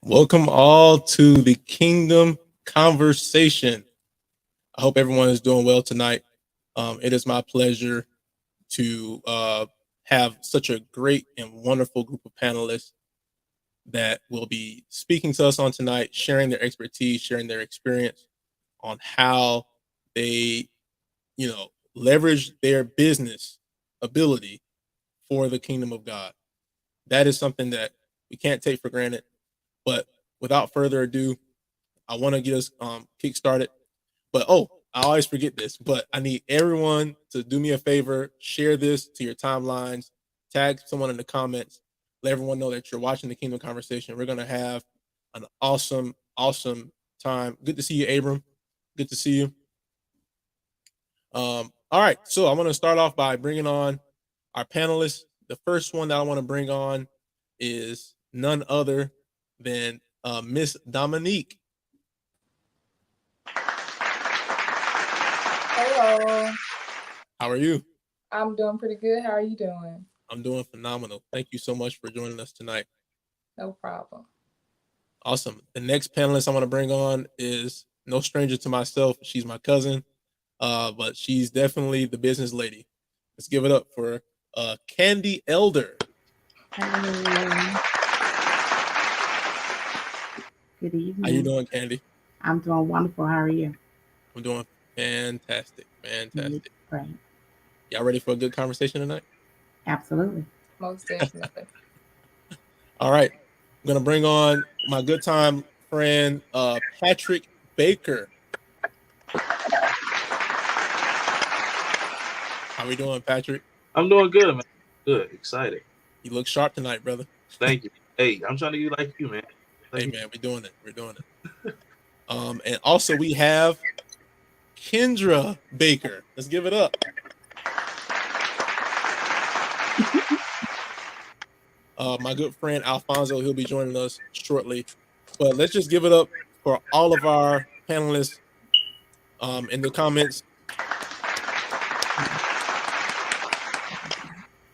Welcome all to the Kingdom Conversation. I hope everyone is doing well tonight. It is my pleasure to have such a great and wonderful group of panelists that will be speaking to us on tonight, sharing their expertise, sharing their experience on how they, leverage their business ability for the kingdom of God. That is something that we can't take for granted. But without further ado, I want to get us kick started. But I always forget this, but I need everyone to do me a favor, share this to your timelines, tag someone in the comments, let everyone know that you're watching the Kingdom Conversation. We're gonna have an awesome, awesome time. Good to see you, Abram. Good to see you. All right, so I'm gonna start off by bringing on our panelists. The first one that I want to bring on is none other than Miss Dominique. Hello. How are you? I'm doing pretty good. How are you doing? I'm doing phenomenal. Thank you so much for joining us tonight. No problem. Awesome. The next panelist I want to bring on is no stranger to myself. She's my cousin, but she's definitely the business lady. Let's give it up for Candy Elder. Hello. Good evening. How you doing, Candy? I'm doing wonderful. How are you? I'm doing fantastic. Great. Y'all ready for a good conversation tonight? Absolutely. Most definitely. All right. I'm going to bring on my good time friend, Patrick Baker. How we doing, Patrick? I'm doing good, man. Good, excited. You look sharp tonight, brother. Thank you. Hey, I'm trying to be like you, man. Hey, man, we're doing it. And also we have Kendra Baker. Let's give it up. My good friend Alfonso, he'll be joining us shortly. But let's just give it up for all of our panelists in the comments.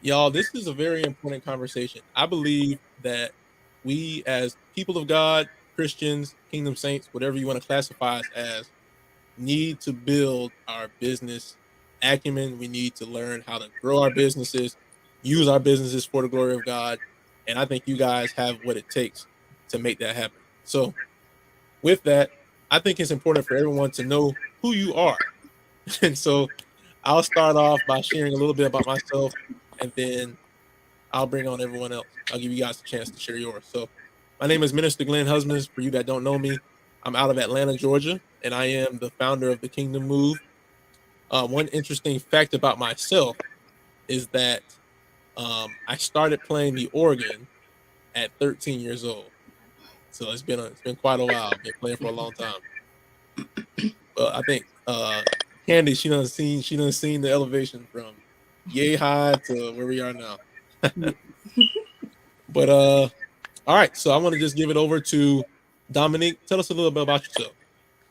Y'all, this is a very important conversation. I believe that we as people of God, Christians, kingdom saints, whatever you want to classify us as, need to build our business acumen. We need to learn how to grow our businesses, use our businesses for the glory of God. And I think you guys have what it takes to make that happen. So with that, I think it's important for everyone to know who you are. And so I'll start off by sharing a little bit about myself, and then I'll bring on everyone else. I'll give you guys a chance to share yours. So my name is Minister Glenn Husbands. For you that don't know me, I'm out of Atlanta, Georgia, and I am the founder of the Kingdom Move. One interesting fact about myself is that I started playing the organ at 13 years old. So it's been quite a while. I've been playing for a long time. But I think Candy, she done seen the elevation from yay high to where we are now. But all right, so I want to just give it over to Dominique. Tell us a little bit about yourself.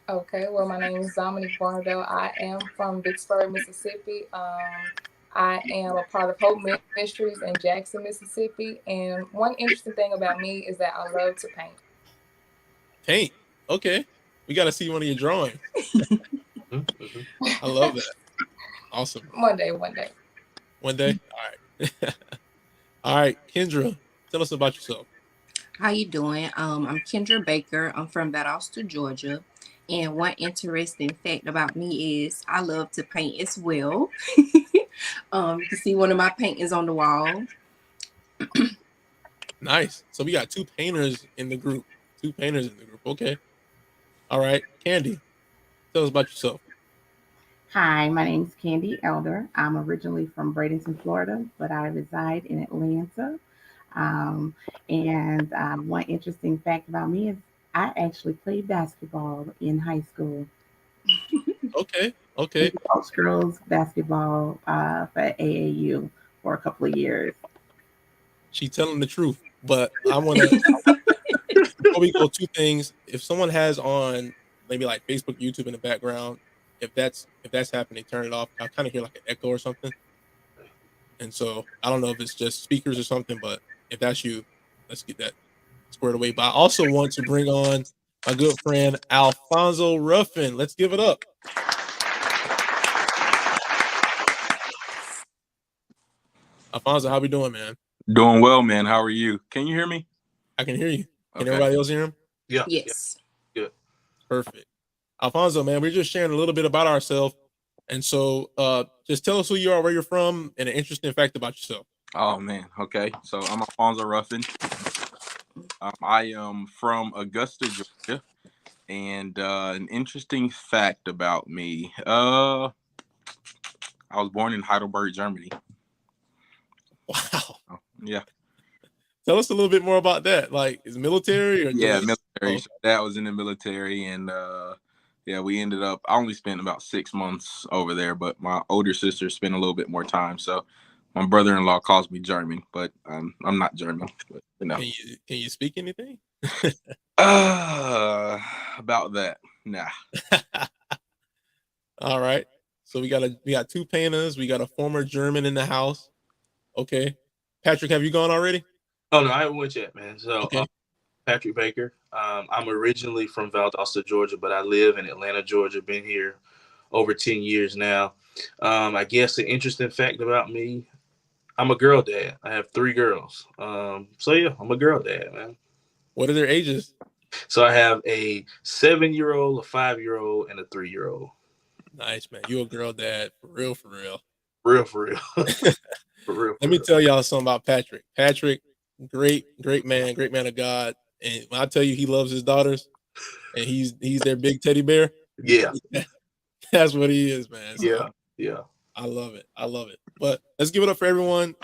Okay, well, my name is Dominique Barnadell. I am from Vicksburg, Mississippi. I am a part of Hope Ministries in Jackson, Mississippi. And one interesting thing about me is that I love to paint. Paint? Okay. We got to see one of your drawings. I love that. Awesome. One day. One day? All right. All right, Kendra, tell us about yourself. How you doing? I'm Kendra Baker. I'm from Valdosta, Georgia. And one interesting fact about me is I love to paint as well. You can see one of my paintings on the wall. Nice. So we got two painters in the group. Okay. All right. Candy, tell us about yourself. Hi, my name is Candy Elder. I'm originally from Bradenton, Florida, but I reside in Atlanta. One interesting fact about me is I actually played basketball in high school. Okay. Coach girls basketball for AAU for a couple of years. She's telling the truth, but I want to before we go, two things. If someone has on maybe like Facebook, YouTube in the background, if that's happening, turn it off. I kind of hear like an echo or something, and so I don't know if it's just speakers or something. But if that's you, let's get that squared away. But I also want to bring on my good friend Alfonso Ruffin. Let's give it up. Alfonso, how we doing, man? Doing well, man. How are you? Can you hear me? I can hear you. Can Okay. everybody else hear him? Yeah. Yes. Good. Perfect. Alfonso, man, we're just sharing a little bit about ourselves. And so just tell us who you are, where you're from, and an interesting fact about yourself. Oh, man. Okay. So I'm Alfonso Ruffin. I am from Augusta, Georgia. And an interesting fact about me. I was born in Heidelberg, Germany. Wow. Yeah. Tell us a little bit more about that. Like, is military or Yeah, just... military. So Dad was in the military, and we ended up. I only spent about 6 months over there, but my older sister spent a little bit more time. So my brother-in-law calls me German, but I'm not German. But Can you speak anything? About that, nah. All right. So we got two painters. We got a former German in the house. Okay. Patrick, have you gone already? Oh no, I haven't went yet, man. So Okay. Patrick Baker. I'm originally from Valdosta, Georgia, but I live in Atlanta, Georgia. Been here over 10 years now. I guess the interesting fact about me, I'm a girl dad. I have 3 girls. So yeah, I'm a girl dad, man. What are their ages? So I have a 7-year-old, a 5-year-old, and a 3-year-old. Nice, man. You a girl dad. For real, for real. Real, for real. For real. Let me tell y'all something about Patrick. Patrick, great man of God. And when I tell you he loves his daughters and he's their big teddy bear. Yeah. That's what he is, man. So yeah. I love it. But let's give it up for everyone.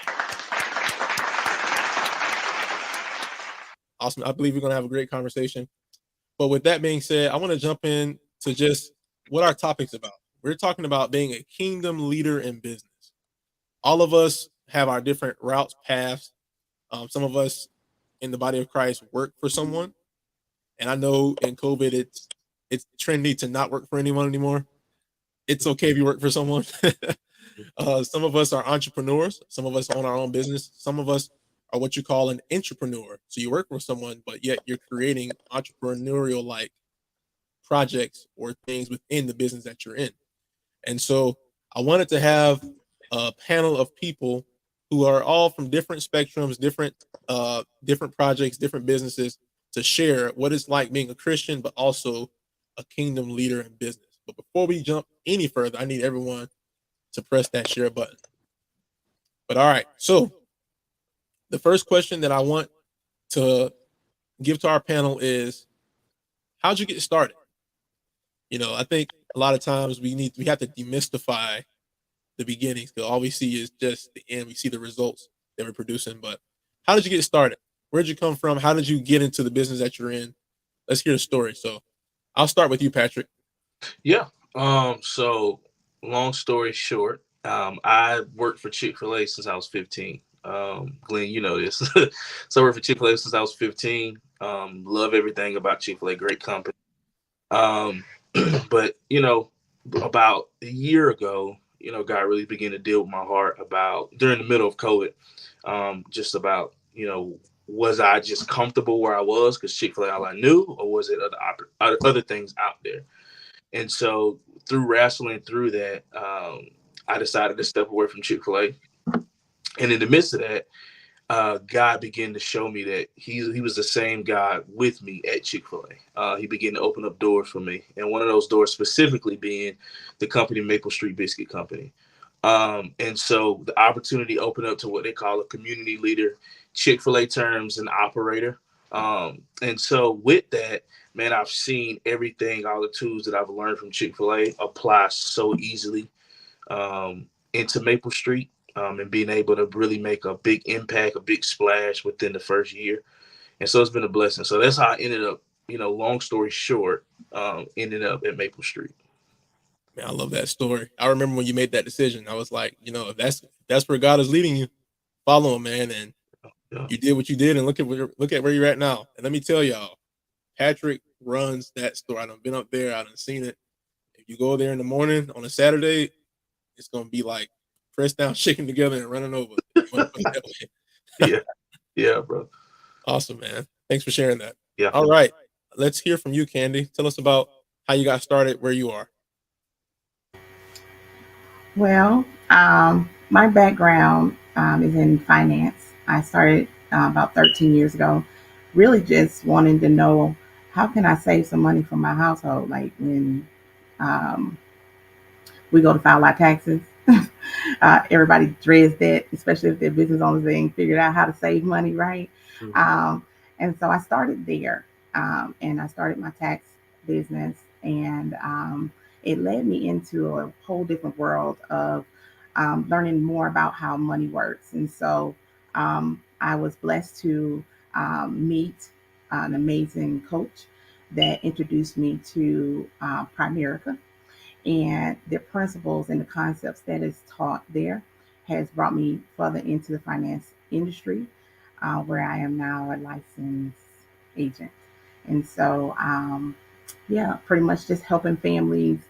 Awesome. I believe we're going to have a great conversation. But with that being said, I want to jump in to just what our topic's about. We're talking about being a kingdom leader in business. All of us have our different routes, paths. Some of us in the body of Christ work for someone. And I know in COVID, it's trendy to not work for anyone anymore. It's okay if you work for someone. Some of us are entrepreneurs. Some of us own our own business. Some of us are what you call an entrepreneur. So you work for someone, but yet you're creating entrepreneurial like projects or things within the business that you're in. And so I wanted to have a panel of people who are all from different spectrums, different projects, different businesses to share what it's like being a Christian, but also a kingdom leader in business. But before we jump any further, I need everyone to press that share button. But all right, so the first question that I want to give to our panel is, how'd you get started? You know, I think a lot of times we have to demystify the beginnings because all we see is just the end. We see the results that we're producing. But how did you get started? Where'd you come from? How did you get into the business that you're in? Let's hear the story. So I'll start with you, Patrick. Yeah. So long story short, I worked for Chick-fil-A since I was 15. Glenn, you know this. So I worked for Chick-fil-A since I was 15. Love everything about Chick-fil-A, great company. But about a year ago, God really began to deal with my heart about during the middle of COVID, just about, was I just comfortable where I was because Chick-fil-A all I knew, or was it other things out there? And so through wrestling through that, I decided to step away from Chick-fil-A. And in the midst of that, God began to show me that he was the same God with me at Chick-fil-A. He began to open up doors for me. And one of those doors specifically being the company Maple Street Biscuit Company. And so the opportunity opened up to what they call a community leader, Chick-fil-A terms, an operator. And so with that, man, I've seen everything, all the tools that I've learned from Chick-fil-A apply so easily into Maple Street. And being able to really make a big impact, a big splash within the first year. And so it's been a blessing. So that's how I ended up, long story short, ended up at Maple Street. Man, I love that story. I remember when you made that decision. I was like, if that's where God is leading you, follow him, man. And you did what you did, and look at where you're at now. And let me tell y'all, Patrick runs that store. I've been up there. I've seen it. If you go there in the morning on a Saturday, it's gonna be like pressed down, shaking together, and running over. Yeah, bro. Awesome, man. Thanks for sharing that. Yeah. All right. Let's hear from you, Candy. Tell us about how you got started, where you are. Well, my background is in finance. I started about 13 years ago, really just wanting to know how can I save some money for my household, like when um, we go to file our taxes. Everybody dreads that, especially if their business owners they ain't figured out how to save money, right? Mhm. And so I started there, and I started my tax business, and it led me into a whole different world of learning more about how money works. And so I was blessed to meet an amazing coach that introduced me to Primerica, and the principles and the concepts that is taught there has brought me further into the finance industry, where I am now a licensed agent. And so, yeah, pretty much just helping families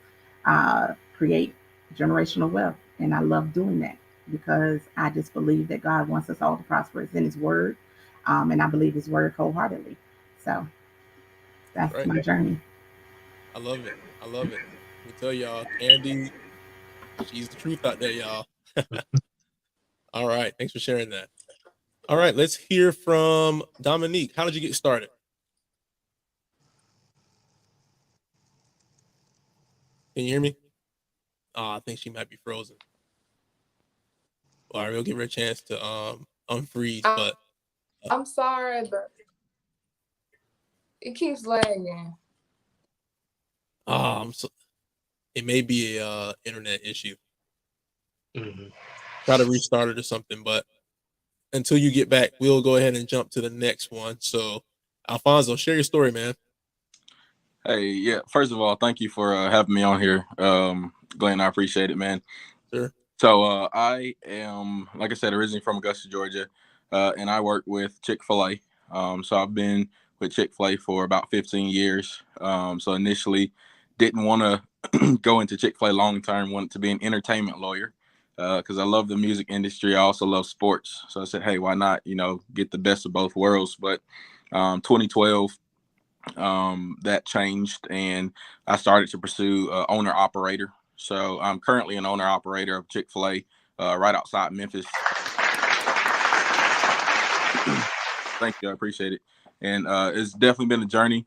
create generational wealth. And I love doing that because I just believe that God wants us all to prosper. It's in His Word, and I believe His Word wholeheartedly. So That's that's right. my journey. I love it. I love it. Let me tell y'all, Candy, she's the truth out there, y'all. All right. Thanks for sharing that. All right. Let's hear from Dominique. How did you get started? Can you hear me? Oh, I think she might be frozen. All right, we'll give her a chance to unfreeze. But I'm sorry, but it keeps lagging. so it may be a internet issue. Mhm. Try to restart it or something. But until you get back, we'll go ahead and jump to the next one. So, Alfonso, share your story, man. Hey, yeah. First of all, thank you for having me on here, Glenn. I appreciate it, man. Sure. So I am, like I said, originally from Augusta, Georgia, and I work with Chick-fil-A. So I've been with Chick-fil-A for about 15 years. So initially, didn't want to go into Chick-fil-A long term. Wanted to be an entertainment lawyer because I love the music industry. I also love sports. So I said, hey, why not? Get the best of both worlds. But 2012. That changed, and I started to pursue owner operator. So I'm currently an owner operator of Chick-fil-A right outside Memphis. Thank you, I appreciate it. And it's definitely been a journey.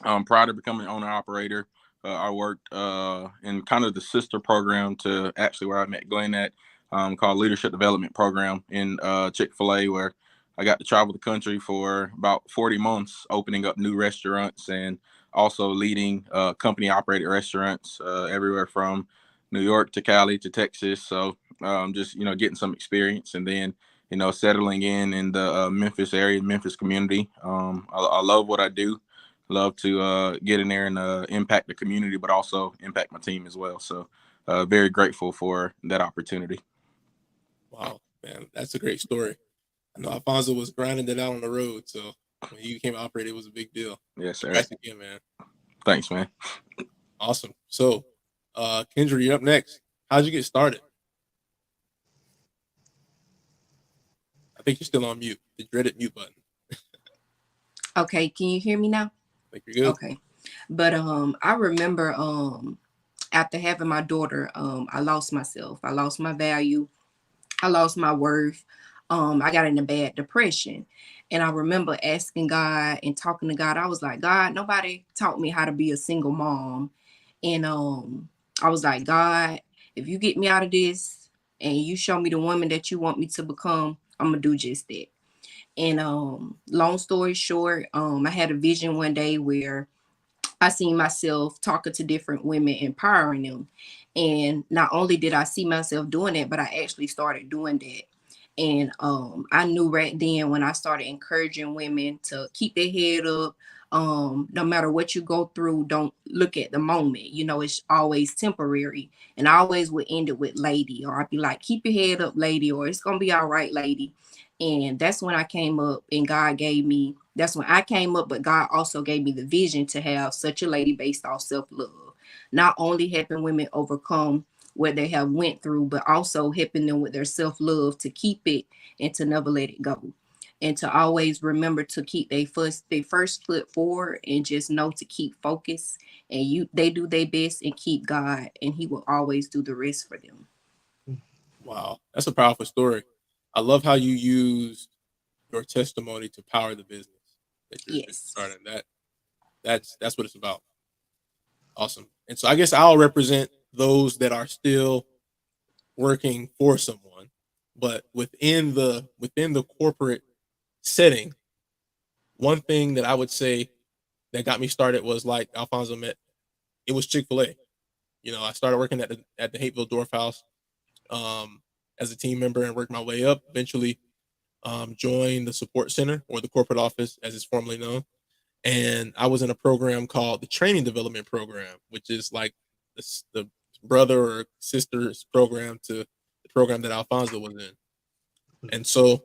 Prior to becoming owner operator, I worked in kind of the sister program to actually where I met Glenn at, called Leadership Development Program in Chick-fil-A, where I got to travel the country for about 40 months, opening up new restaurants and also leading company operated restaurants everywhere from New York to Cali to Texas. So just getting some experience, and then settling in the Memphis area, Memphis community. I love what I do. Love to get in there and impact the community, but also impact my team as well. So very grateful for that opportunity. Wow, man, that's a great story. I know Alfonso was grinding it out on the road, so when you became operator, it was a big deal. Yes, sir. Congrats again, man. Thanks, man. Awesome. So, Kendra, you're up next. How'd you get started? I think you're still on mute. The dreaded mute button. Okay, can you hear me now? I think you're good. Okay. But I remember after having my daughter, I lost myself. I lost my value. I lost my worth. I got in a bad depression. And I remember asking God and talking to God. I was like, God, nobody taught me how to be a single mom. And I was like, God, if you get me out of this and you show me the woman that you want me to become, I'm gonna do just that. And long story short, I had a vision one day where I seen myself talking to different women, empowering them. And not only did I see myself doing that, but I actually started doing that. And I knew right then when I started encouraging women to keep their head up, no matter what you go through, don't look at the moment. It's always temporary. And I always would end it with lady, or I'd be like, keep your head up, lady, or it's going to be all right, lady. And that's when I came up, and that's when I came up, but God also gave me the vision to have such a lady based off self-love. Not only helping women overcome what they have went through, but also helping them with their self-love to keep it and to never let it go. and to always remember to keep their first foot forward, and just know to keep focused, and they do their best and keep God, and He will always do the rest for them. Wow, that's a powerful story. I love how you used your testimony to power the business that you're Yes. starting. That's what it's about. Awesome. And so I guess I'll represent those that are still working for someone, but within the corporate setting, one thing that I would say that got me started was like Alfonso met. It was Chick-fil-A. I started working at the Hateville Dwarf House um, as a team member and worked my way up. Eventually, joined the support center or the corporate office as it's formerly known. And I was in a program called the Training Development Program, which is like the brother or sister's program to the program that Alfonso was in. And so,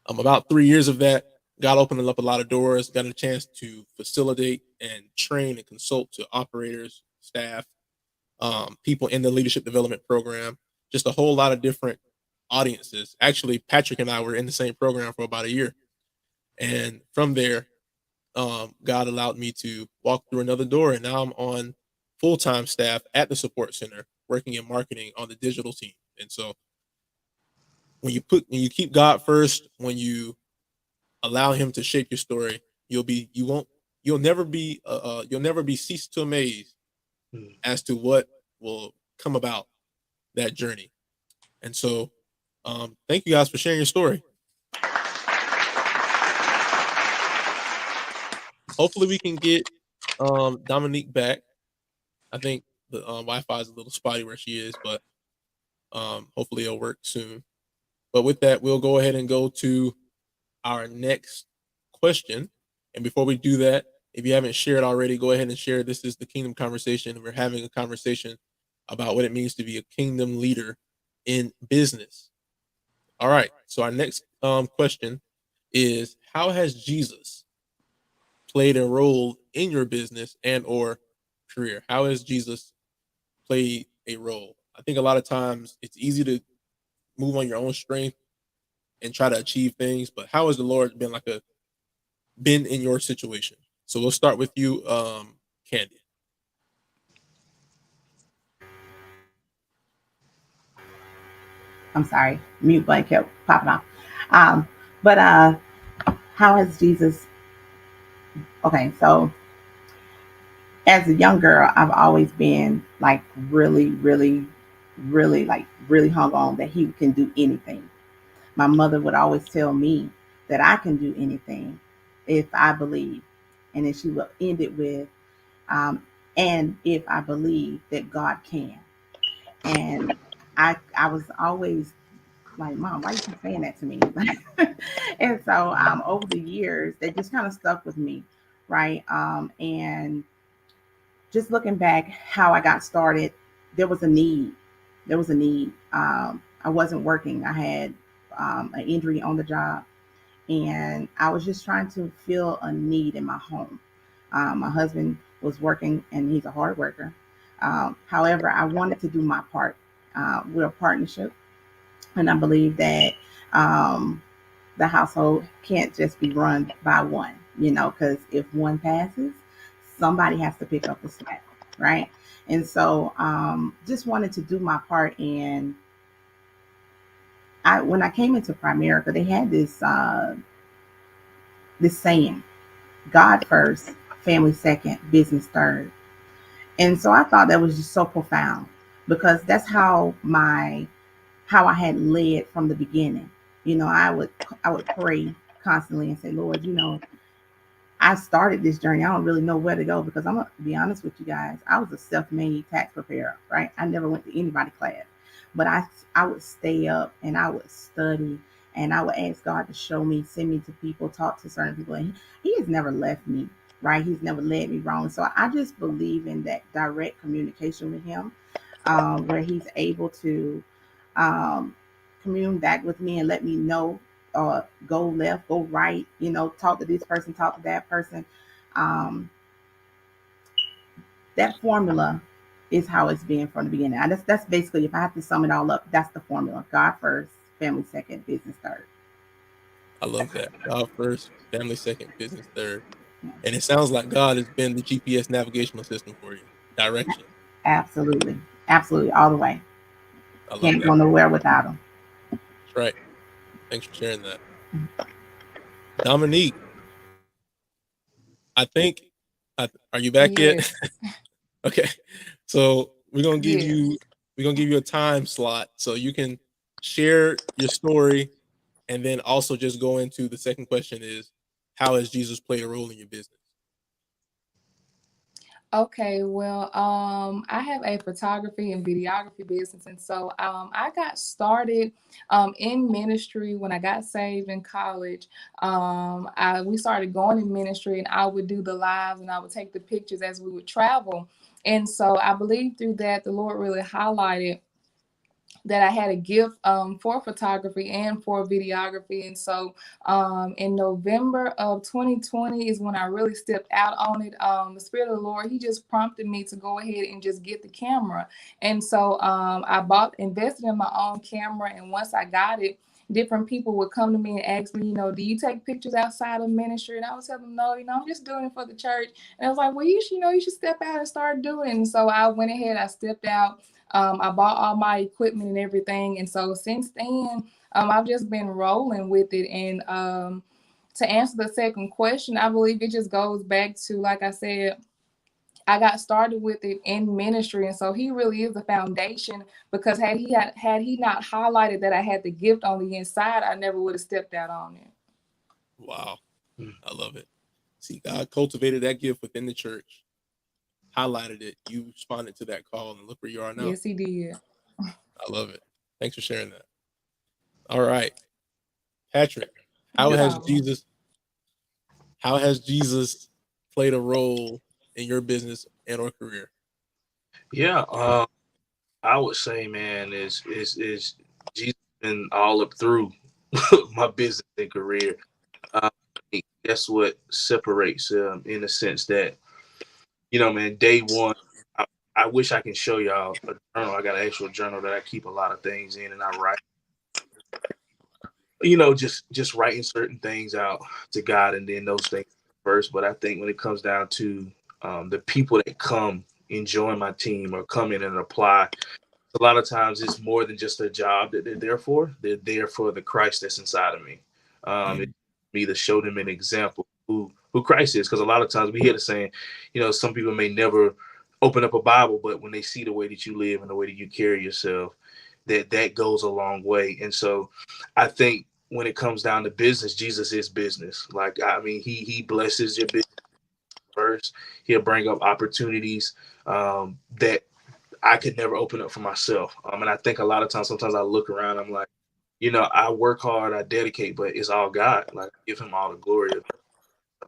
about 3 years of that, God opened up a lot of doors. Got a chance to facilitate and train and consult to operators, staff, people in the leadership development program, just a whole lot of different audiences. Actually, Patrick and I were in the same program for about a year, and from there, God allowed me to walk through another door, and now I'm on full time staff at the support center, working in marketing on the digital team. And so, when you keep God first, when you allow Him to shape your story, you'll never be ceased to amaze as to what will come about that journey. And so, thank you guys for sharing your story. Hopefully, we can get Dominique back. I think the Wi-Fi is a little spotty where she is, but hopefully it'll work soon. But with that, we'll go ahead and go to our next question. And before we do that, if you haven't shared already, go ahead and share. This is the Kingdom Conversation. We're having a conversation about what it means to be a kingdom leader in business. All right. So our next question is: how has Jesus played a role in your business and or career? How has Jesus played a role? I think a lot of times it's easy to move on your own strength and try to achieve things, but how has the Lord been in your situation? So we'll start with you, Candy. I'm sorry, mute button kept popping off. But how has Jesus? Okay, so as a young girl, I've always been like really, really, really like really hung on that He can do anything. My mother would always tell me that I can do anything if I believe, and then she would end it with, um, "And if I believe that God can." And I was always like, Mom, why you keep saying that to me? And so over the years, they just kind of stuck with me, right? And just looking back, how I got started, there was a need. There was a need. I wasn't working. I had an injury on the job, and I was just trying to fill a need in my home. My husband was working, and he's a hard worker. However, I wanted to do my part. We're a partnership, and I believe that um, the household can't just be run by one, because if one passes, somebody has to pick up the slack, right? And so just wanted to do my part. And when I came into Primerica, they had this saying: God first, family second, business third. And so I thought that was just so profound, because that's how I had led from the beginning. I would pray constantly and say, Lord, I started this journey. I don't really know where to go, because I'm gonna be honest with you guys. I was a self-made tax preparer, right? I never went to anybody class, but I would stay up and I would study, and I would ask God to show me, send me to people, talk to certain people, and He has never left me, right? He's never led me wrong. So I just believe in that direct communication with Him, where He's able to um, commune back with me and let me know, go left, go right, talk to this person, talk to that person. Um, that formula is how it's been from the beginning. That's basically, if I have to sum it all up, that's the formula: God first, family second, business third. I love that. God first, family second, business third. And it sounds like God has been the GPS navigational system for you. Direction. Absolutely. Absolutely. All the way. I love Can't that. go nowhere without them. That's right. Thanks for sharing that. Dominique, I think, are you back yet? Yes. Okay. So Yes. we're gonna give you a time slot so you can share your story, and then also just go into the second question is, how has Jesus played a role in your business? Okay, well, I have a photography and videography business, and so I got started in ministry when I got saved in college. We started going in ministry, and I would do the lives, and I would take the pictures as we would travel. And so I believe through that, the Lord really highlighted that I had a gift for photography and for videography. And so in November of 2020 is when I really stepped out on it. The Spirit of the Lord, He just prompted me to go ahead and just get the camera. And so I invested in my own camera. And once I got it, different people would come to me and ask me, do you take pictures outside of ministry? And I would tell them, no, I'm just doing it for the church. And I was like, well, you should step out and start doing it. And so I went ahead, I stepped out. I bought all my equipment and everything. And so since then, I've just been rolling with it. And to answer the second question, I believe it just goes back to, like I said, I got started with it in ministry. And so he really is the foundation, because had he not highlighted that I had the gift on the inside, I never would have stepped out on it. Wow. I love it. See, God cultivated that gift within the church, highlighted it. You responded to that call, and look where you are now. Yes, he did. I love it. Thanks for sharing that. All right. Patrick, how No has problem. Jesus played a role in your business and or career? Yeah, I would say, man, is Jesus been all up through my business and career. I think that's what separates in the sense that, man, day one, I, I wish I can show y'all a journal. I got an actual journal that I keep a lot of things in, and I write, just writing certain things out to God, and then those things first. But I think when it comes down to the people that come and join my team or come in and apply, a lot of times it's more than just a job that they're there for. They're there for the Christ that's inside of me. It's me to show them an example who Christ is. Because a lot of times we hear the saying, some people may never open up a Bible, but when they see the way that you live and the way that you carry yourself, that goes a long way. And so I think when it comes down to business, Jesus is business. Like, I mean, he blesses your business first. He'll bring up opportunities that I could never open up for myself. And I think a lot of times, sometimes I look around, I'm like, I work hard, I dedicate, but it's all God. Like, give him all the glory of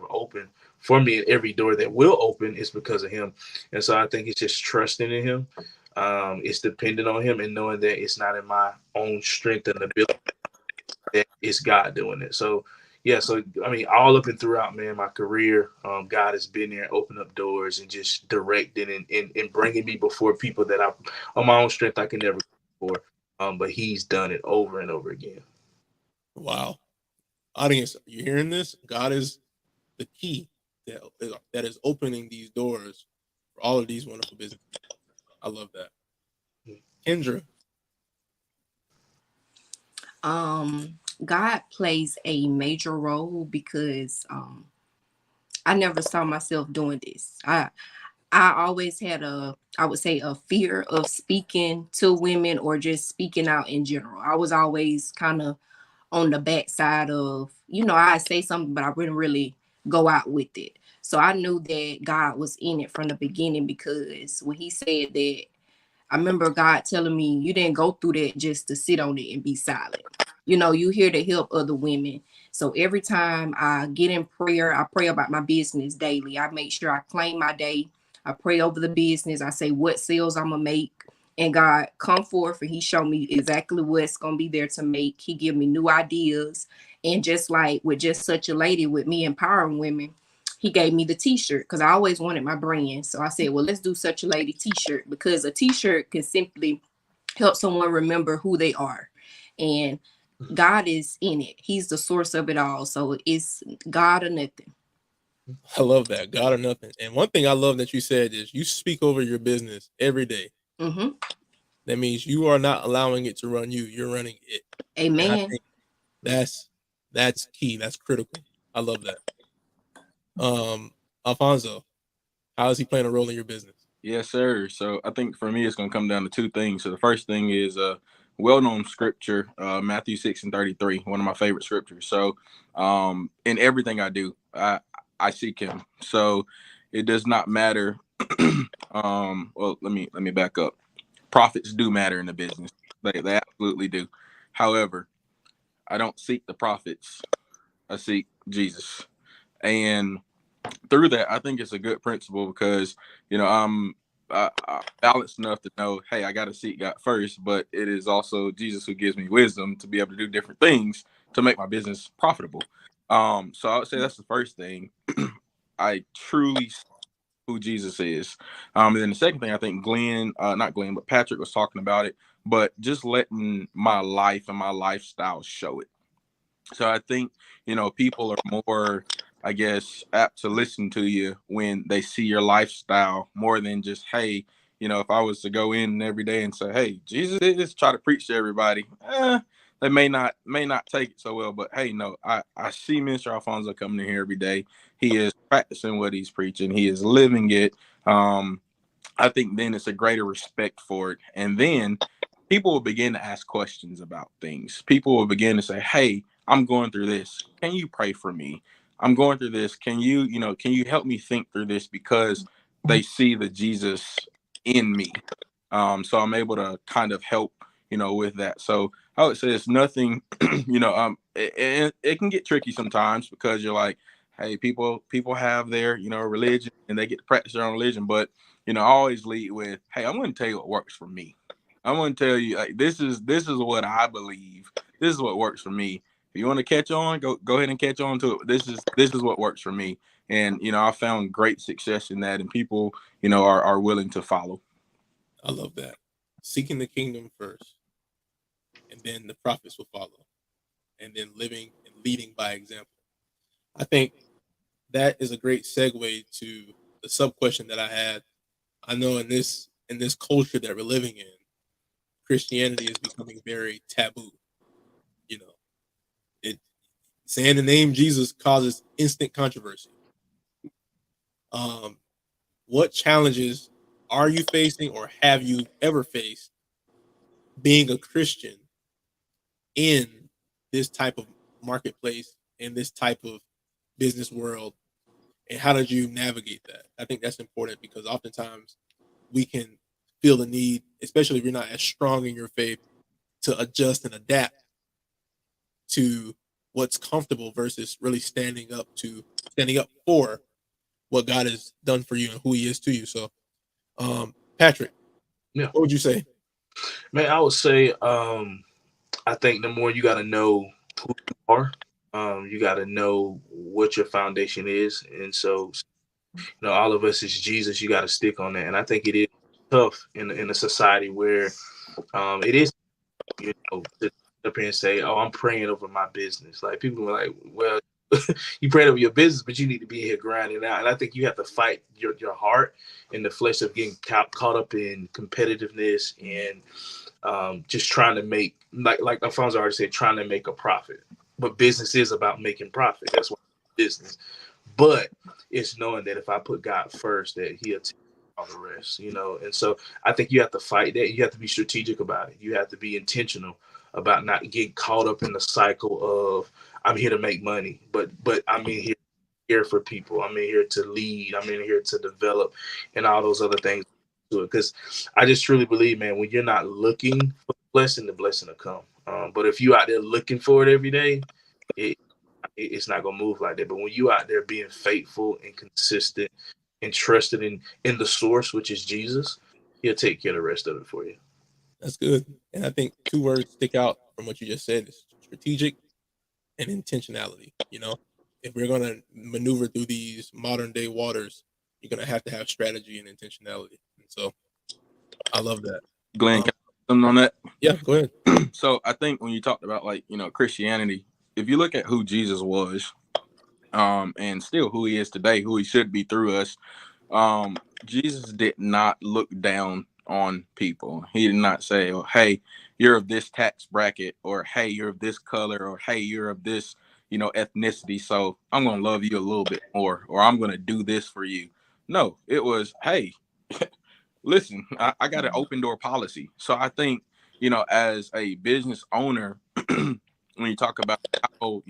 open for me, and every door that will open is because of him. And so I think it's just trusting in him. It's dependent on him and knowing that it's not in my own strength and ability, that it's God doing it. So yeah, so I mean, all up and throughout, man, my career, God has been there, opened up doors, and just directing and bringing me before people that I, on my own strength, I can never go before. But He's done it over and over again. Wow. Audience, you hearing this? God is the key that is opening these doors for all of these wonderful businesses. I love that. Kendra. God plays a major role because I never saw myself doing this. I always had I would say, a fear of speaking to women or just speaking out in general. I was always kind of on the backside of, I say something, but I wouldn't really go out with it. So I knew that God was in it from the beginning, because when He said that, I remember God telling me, you didn't go through that just to sit on it and be silent. You here to help other women. So every time I get in prayer, I pray about my business daily. I make sure I claim my day. I pray over the business. I say what sales I'm going to make. And God come forth and He showed me exactly what's going to be there to make. He give me new ideas. And just like with Just Such a Lady, with me empowering women, He gave me the t-shirt, because I always wanted my brand. So I said, well, let's do Such a Lady t-shirt, because a t-shirt can simply help someone remember who they are. And God is in it. He's the source of it all. So it's God or nothing. I love that. God or nothing. And one thing I love that you said is you speak over your business every day. Mm-hmm. That means you are not allowing it to run you. You're running it. And I Amen. think that's key. That's critical. I love that. Alfonso, how is he playing a role in your business? Yes, sir. So I think for me, it's going to come down to two things. So the first thing is well-known scripture, Matthew 6:33, one of my favorite scriptures. So in everything I do, I seek him. So it does not matter. Well, let me back up. Profits do matter in the business. They absolutely do. However, I don't seek the profits. I seek Jesus. And through that, I think it's a good principle because, I'm balanced enough to know, hey, I got to seek God first, but it is also Jesus who gives me wisdom to be able to do different things to make my business profitable. So I would say that's the first thing. I truly see who Jesus is. And then the second thing, I think not Glenn, but Patrick was talking about it, but just letting my life and my lifestyle show it. So I think, people are more, I guess, apt to listen to you when they see your lifestyle more than just, hey, if I was to go in every day and say, hey, Jesus is try to preach to everybody, they may not take it so well. But hey, no, I see Mr. Alfonso coming in here every day. He is practicing what he's preaching. He is living it. I think then it's a greater respect for it. And then people will begin to ask questions about things. People will begin to say, hey, I'm going through this. Can you pray for me? I'm going through this. Can you help me think through this? Because they see the Jesus in me. So I'm able to kind of help, with that. So I would say it's nothing, it can get tricky sometimes because you're like, hey, people have their, religion and they get to practice their own religion. But, I always lead with, hey, I'm going to tell you what works for me. I'm going to tell you, like, this is what I believe. This is what works for me. If you want to catch on, go ahead and catch on to it. This is what works for me. And, I found great success in that, and people, are willing to follow. I love that. Seeking the kingdom first, and then the prophets will follow, and then living and leading by example. I think that is a great segue to the sub question that I had. I know in this culture that we're living in, Christianity is becoming very taboo. You know, it saying the name Jesus causes instant controversy. Um, what challenges are you facing, or have you ever faced being a Christian in this type of marketplace, in this type of business world, and how did you navigate that? I think that's important because oftentimes we can feel the need, especially if you're not as strong in your faith, to adjust and adapt to what's comfortable versus really standing up for what God has done for you and who He is to you. So, Patrick, Yeah, what would you say? man, I would say, I think the more you got to know who you are, you got to know what your foundation is, and so all of us is Jesus. You got to stick on that, and I think it is tough in a society where it is, to sit up here and say, "Oh, I'm praying over my business." Like people are like, "Well, you praying over your business, but you need to be here grinding out." And I think you have to fight your heart and the flesh of getting caught up in competitiveness and just trying to make, like Alfonso already said, trying to make a profit. But business is about making profit. That's what business. But it's knowing that if I put God first, that He'll take all the rest. And so I think you have to fight that. You have to be strategic about it. You have to be intentional about not getting caught up in the cycle of I'm here to make money, but I'm in here for people. I'm in here to lead. I'm in here to develop, and all those other things to it. Because I just truly believe, man, when you're not looking for the blessing will come. But if you out there looking for it every day, it's not gonna move like that. But when you out there being faithful and consistent and trusted in the source, which is Jesus, He'll take care of the rest of it for you. That's good. And I think two words stick out from what you just said is strategic and intentionality. If we're going to maneuver through these modern day waters, you're going to have strategy and intentionality. And so I love that. Glenn, Um, can something on that? Yeah, go ahead. So I think when you talked about, like, Christianity, if you look at who Jesus was, and still who he is today, who he should be through us, Jesus did not look down on people. He did not say, oh, hey, you're of this tax bracket, or hey, you're of this color, or hey, you're of this, ethnicity, so I'm going to love you a little bit more, or I'm going to do this for you. No, it was, hey, listen, I got an open door policy. So I think, as a business owner, when you talk about how,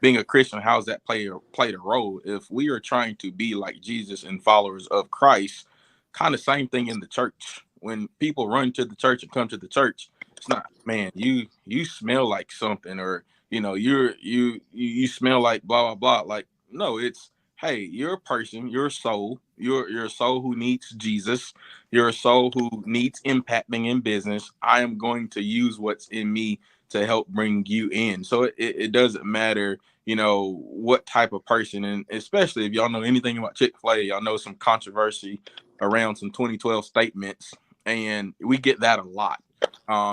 being a Christian, how's that played a role? If we are trying to be like Jesus and followers of Christ, kind of same thing in the church. When people run to the church and come to the church, it's not, man, you smell like something, or you smell like blah blah blah. Like, no, it's, hey, you're a person, you're a soul, you're a soul who needs Jesus, you're a soul who needs impacting in business. I am going to use what's in me to help bring you in. So it doesn't matter, what type of person. And especially if y'all know anything about Chick-fil-A, y'all know some controversy around some 2012 statements. And we get that a lot.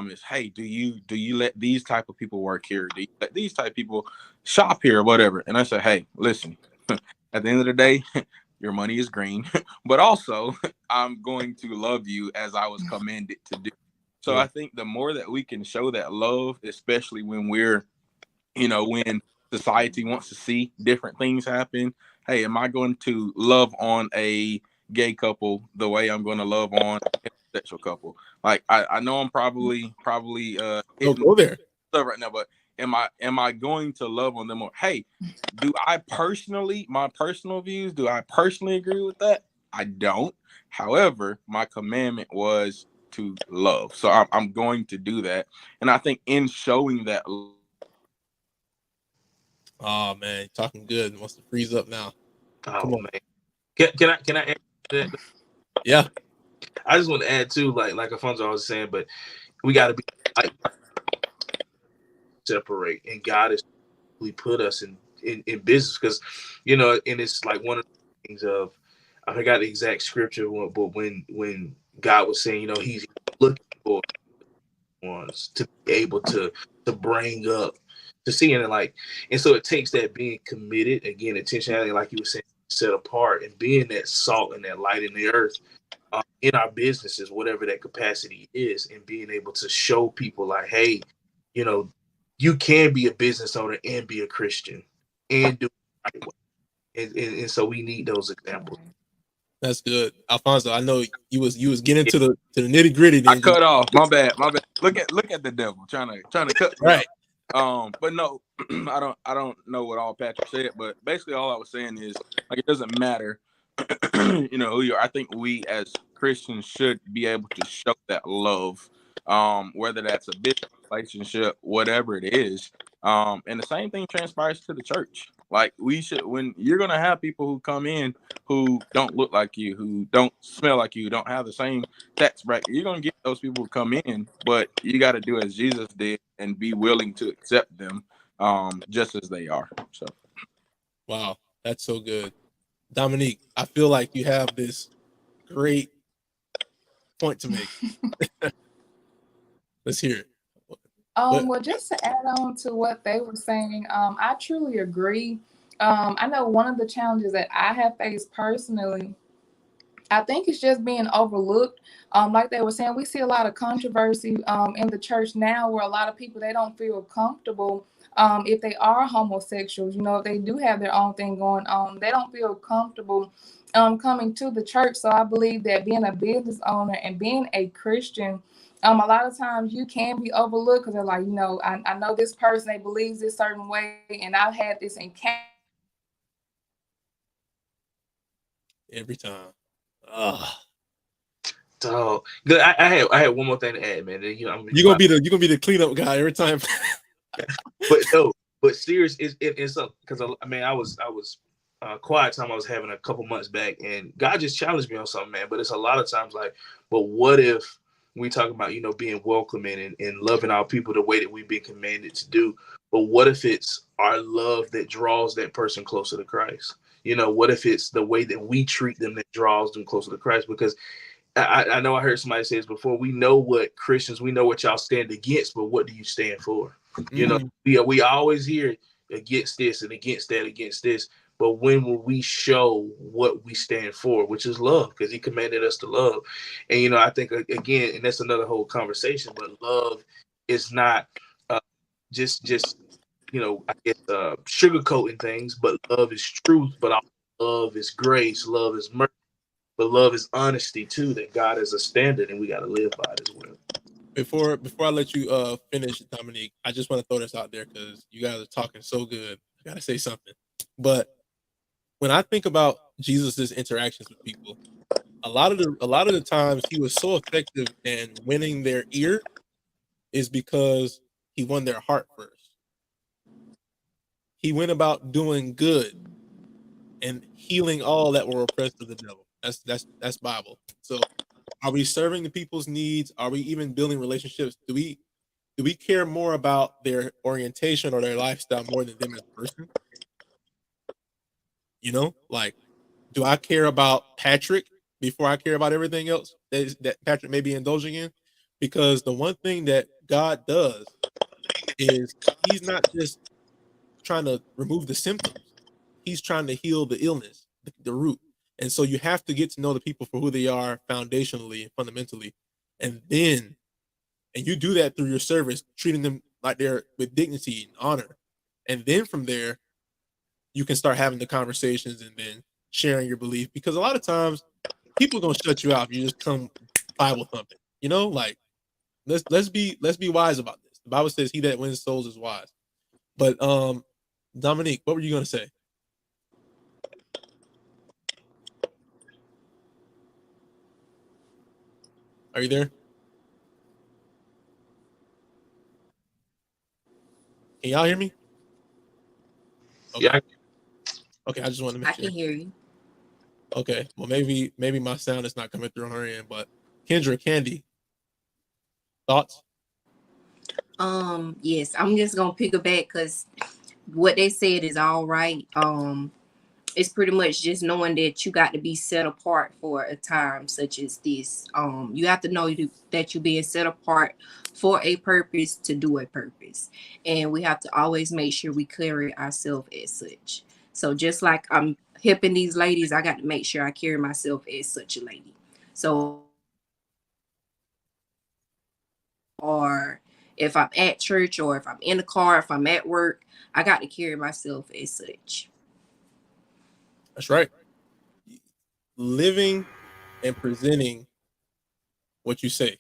Is, hey, do you let these type of people work here? Do you let these type of people shop here or whatever? And I say, hey, listen, at the end of the day, your money is green, but also I'm going to love you as I was commanded to do. So I think the more that we can show that love, especially when we're, when society wants to see different things happen. Hey, am I going to love on a gay couple the way I'm going to love on a heterosexual couple? Like, I know I'm probably Don't hitting go there. stuff right now, but am I going to love on them more? Hey, do I personally, my personal views, do I personally agree with that? I don't. However, my commandment was to love. So I'm going to do that. And I think in showing that. Oh man, talking good. Wants to freeze up now. Oh Come on. man, can I add to that? Yeah. I just want to add too, like Alfonso was saying, but we got to be like separate, and God has really put us in business, because and it's like one of the things of, I forgot the exact scripture, but when God was saying, he's looking for ones to be able to bring up, to see it, and so it takes that being committed, again, intentionality, like you were saying, set apart, and being that salt and that light in the earth, in our businesses, whatever that capacity is, and being able to show people like, hey, you can be a business owner and be a Christian and do it the right way. And so we need those examples. That's good. Alfonso, I know you was getting to the nitty gritty I then. cut off. My bad. Look at the devil trying to cut me Right. off. But no, I don't know what all Patrick said, but basically all I was saying is, like, it doesn't matter, who you are. I think we as Christians should be able to show that love, whether that's a business relationship, whatever it is. And the same thing transpires to the church. Like, we should, when you're gonna have people who come in who don't look like you, who don't smell like you, don't have the same tax bracket, you're gonna get those people who come in, but you got to do as Jesus did and be willing to accept them, just as they are. So, Wow, that's so good. Dominique, I feel like you have this great point to make. Let's hear it. Well, just to add on to what they were saying, I truly agree. I know one of the challenges that I have faced personally, I think it's just being overlooked. Like they were saying, we see a lot of controversy in the church now, where a lot of people, they don't feel comfortable if they are homosexuals. If they do have their own thing going on, they don't feel comfortable coming to the church. So I believe that being a business owner and being a Christian, a lot of times you can be overlooked because they're like, I know this person, they believes this certain way, and I've had this encounter. Every time. Ugh. So good. I had one more thing to add, man. You're gonna be the cleanup guy every time. But no, but serious it's up, because I was quiet time I was having a couple months back, and God just challenged me on something, man. But it's a lot of times like, but what if we talk about being welcoming and loving our people the way that we've been commanded to do, but what if it's our love that draws that person closer to Christ? What if it's the way that we treat them that draws them closer to Christ? Because I know I heard somebody say this before. We know what Christians, we know what y'all stand against, but what do you stand for? You know, we always hear against this and against that, against this. But when will we show what we stand for, which is love, because he commanded us to love. And, you know, I think, again, and that's another whole conversation, but love is not just, you know, I guess, sugarcoating things, but love is truth, but also love is grace, love is mercy. But love is honesty too, that God is a standard and we got to live by it as well. Before I let you finish, Dominique, I just want to throw this out there because you guys are talking so good. I gotta say something. But when I think about Jesus's interactions with people, a lot of the times he was so effective in winning their ear is because he won their heart first. He went about doing good and healing all that were oppressed of the devil. That's Bible. So are we serving the people's needs? Are we even building relationships? Do we care more about their orientation or their lifestyle more than them as a person? You know, like, do I care about Patrick before I care about everything else that Patrick may be indulging in? Because the one thing that God does is he's not just trying to remove the symptoms. He's trying to heal the illness, the root. And so you have to get to know the people for who they are foundationally and fundamentally. And then, and you do that through your service, treating them like they're with dignity and honor. And then from there, you can start having the conversations and then sharing your belief. Because a lot of times people are gonna shut you out if you just come Bible thumping. You know, like let's be wise about this. The Bible says he that wins souls is wise. But Dominique, what were you gonna say? Are you there? Can y'all hear me? Okay. Yeah. Okay, I just want to make I sure. can hear you. Okay. Well, maybe my sound is not coming through on her end, but Kendra, Candy, thoughts? Yes, I'm just gonna pick it back because what they said is all right. It's pretty much just knowing that you got to be set apart for a time such as this. You have to know that you're being set apart for a purpose to do a purpose, and we have to always make sure we carry ourselves as such. So just like I'm helping these ladies, I got to make sure I carry myself as such a lady. So or if I'm at church or if I'm in the car, if I'm at work, I got to carry myself as such. That's right. Living and presenting what you say.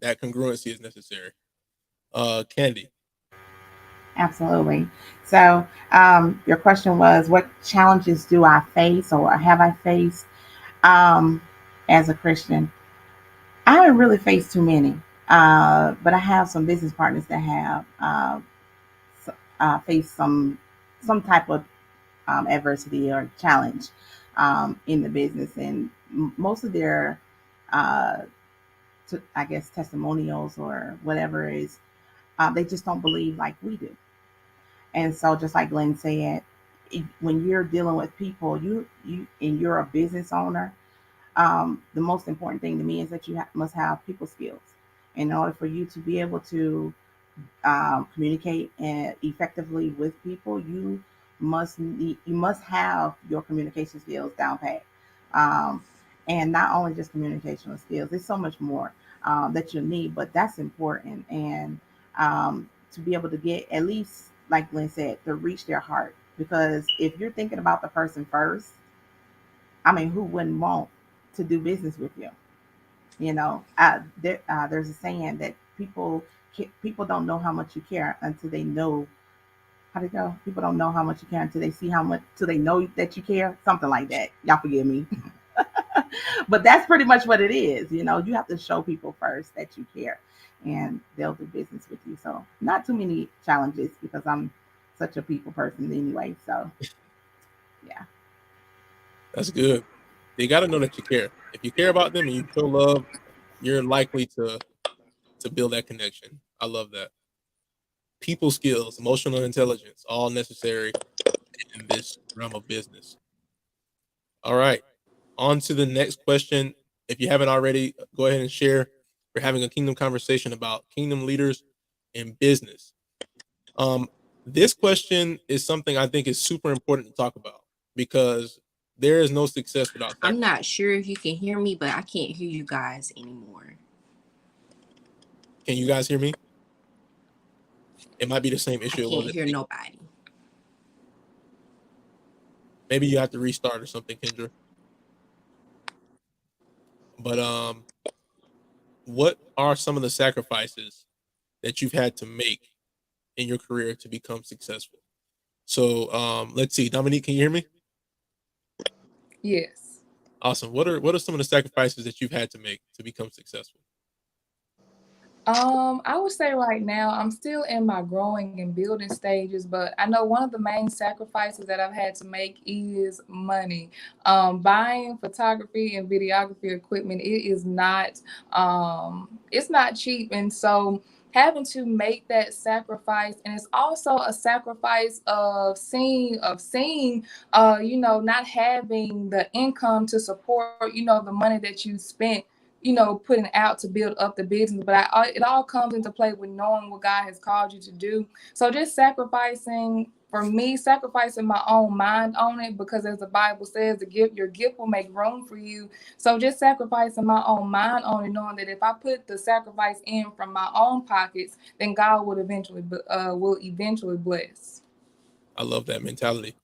That congruency is necessary. Candy. Absolutely. So, your question was, what challenges do I face or have I faced as a Christian? I haven't really faced too many, but I have some business partners that have faced some type of adversity or challenge in the business, and most of their, uh, I guess, testimonials or whatever is, they just don't believe like we do. And so, just like Glenn said, when you're dealing with people, and you're a business owner, the most important thing to me is that you must have people skills. In order for you to be able to communicate effectively with people, you must have your communication skills down pat. Um, and not only just communicational skills, there's so much more that you need, but that's important. And to be able to get, at least, like Glenn said, to reach their heart. Because if you're thinking about the person first, I mean, who wouldn't want to do business with you? There's a saying that people don't know how much you care until they know how to go. People don't know how much you care until they see how much, till they know that you care. Something like that. Y'all forgive me. But that's pretty much what it is. You have to show people first that you care, and they'll do business with you. So not too many challenges because I'm such a people person anyway. So yeah. That's good. They got to know that you care. If you care about them and you show love, you're likely to build that connection. I love that. People skills, emotional intelligence, all necessary in this realm of business. All right. On to the next question. If you haven't already, go ahead and share. We're having a kingdom conversation about kingdom leaders in business. This question is something I think is super important to talk about because there is no success without sacrifice. I'm not sure if you can hear me, but I can't hear you guys anymore. Can you guys hear me? It might be the same issue. I can't hear nobody. Maybe you have to restart or something, Kendra. But what are some of the sacrifices that you've had to make in your career to become successful? So let's see. Dominique, can you hear me? Yes. Awesome. What are some of the sacrifices that you've had to make to become successful? I would say right now I'm still in my growing and building stages, but I know one of the main sacrifices that I've had to make is money. Buying photography and videography equipment, it's not cheap, and so having to make that sacrifice, and it's also a sacrifice of not having the income to support, the money that you spent, putting out to build up the business. But it all comes into play with knowing what God has called you to do. So just sacrificing my own mind on it, because as the Bible says, your gift will make room for you. So just sacrificing my own mind on it, knowing that if I put the sacrifice in from my own pockets, then God will eventually bless. I love that mentality.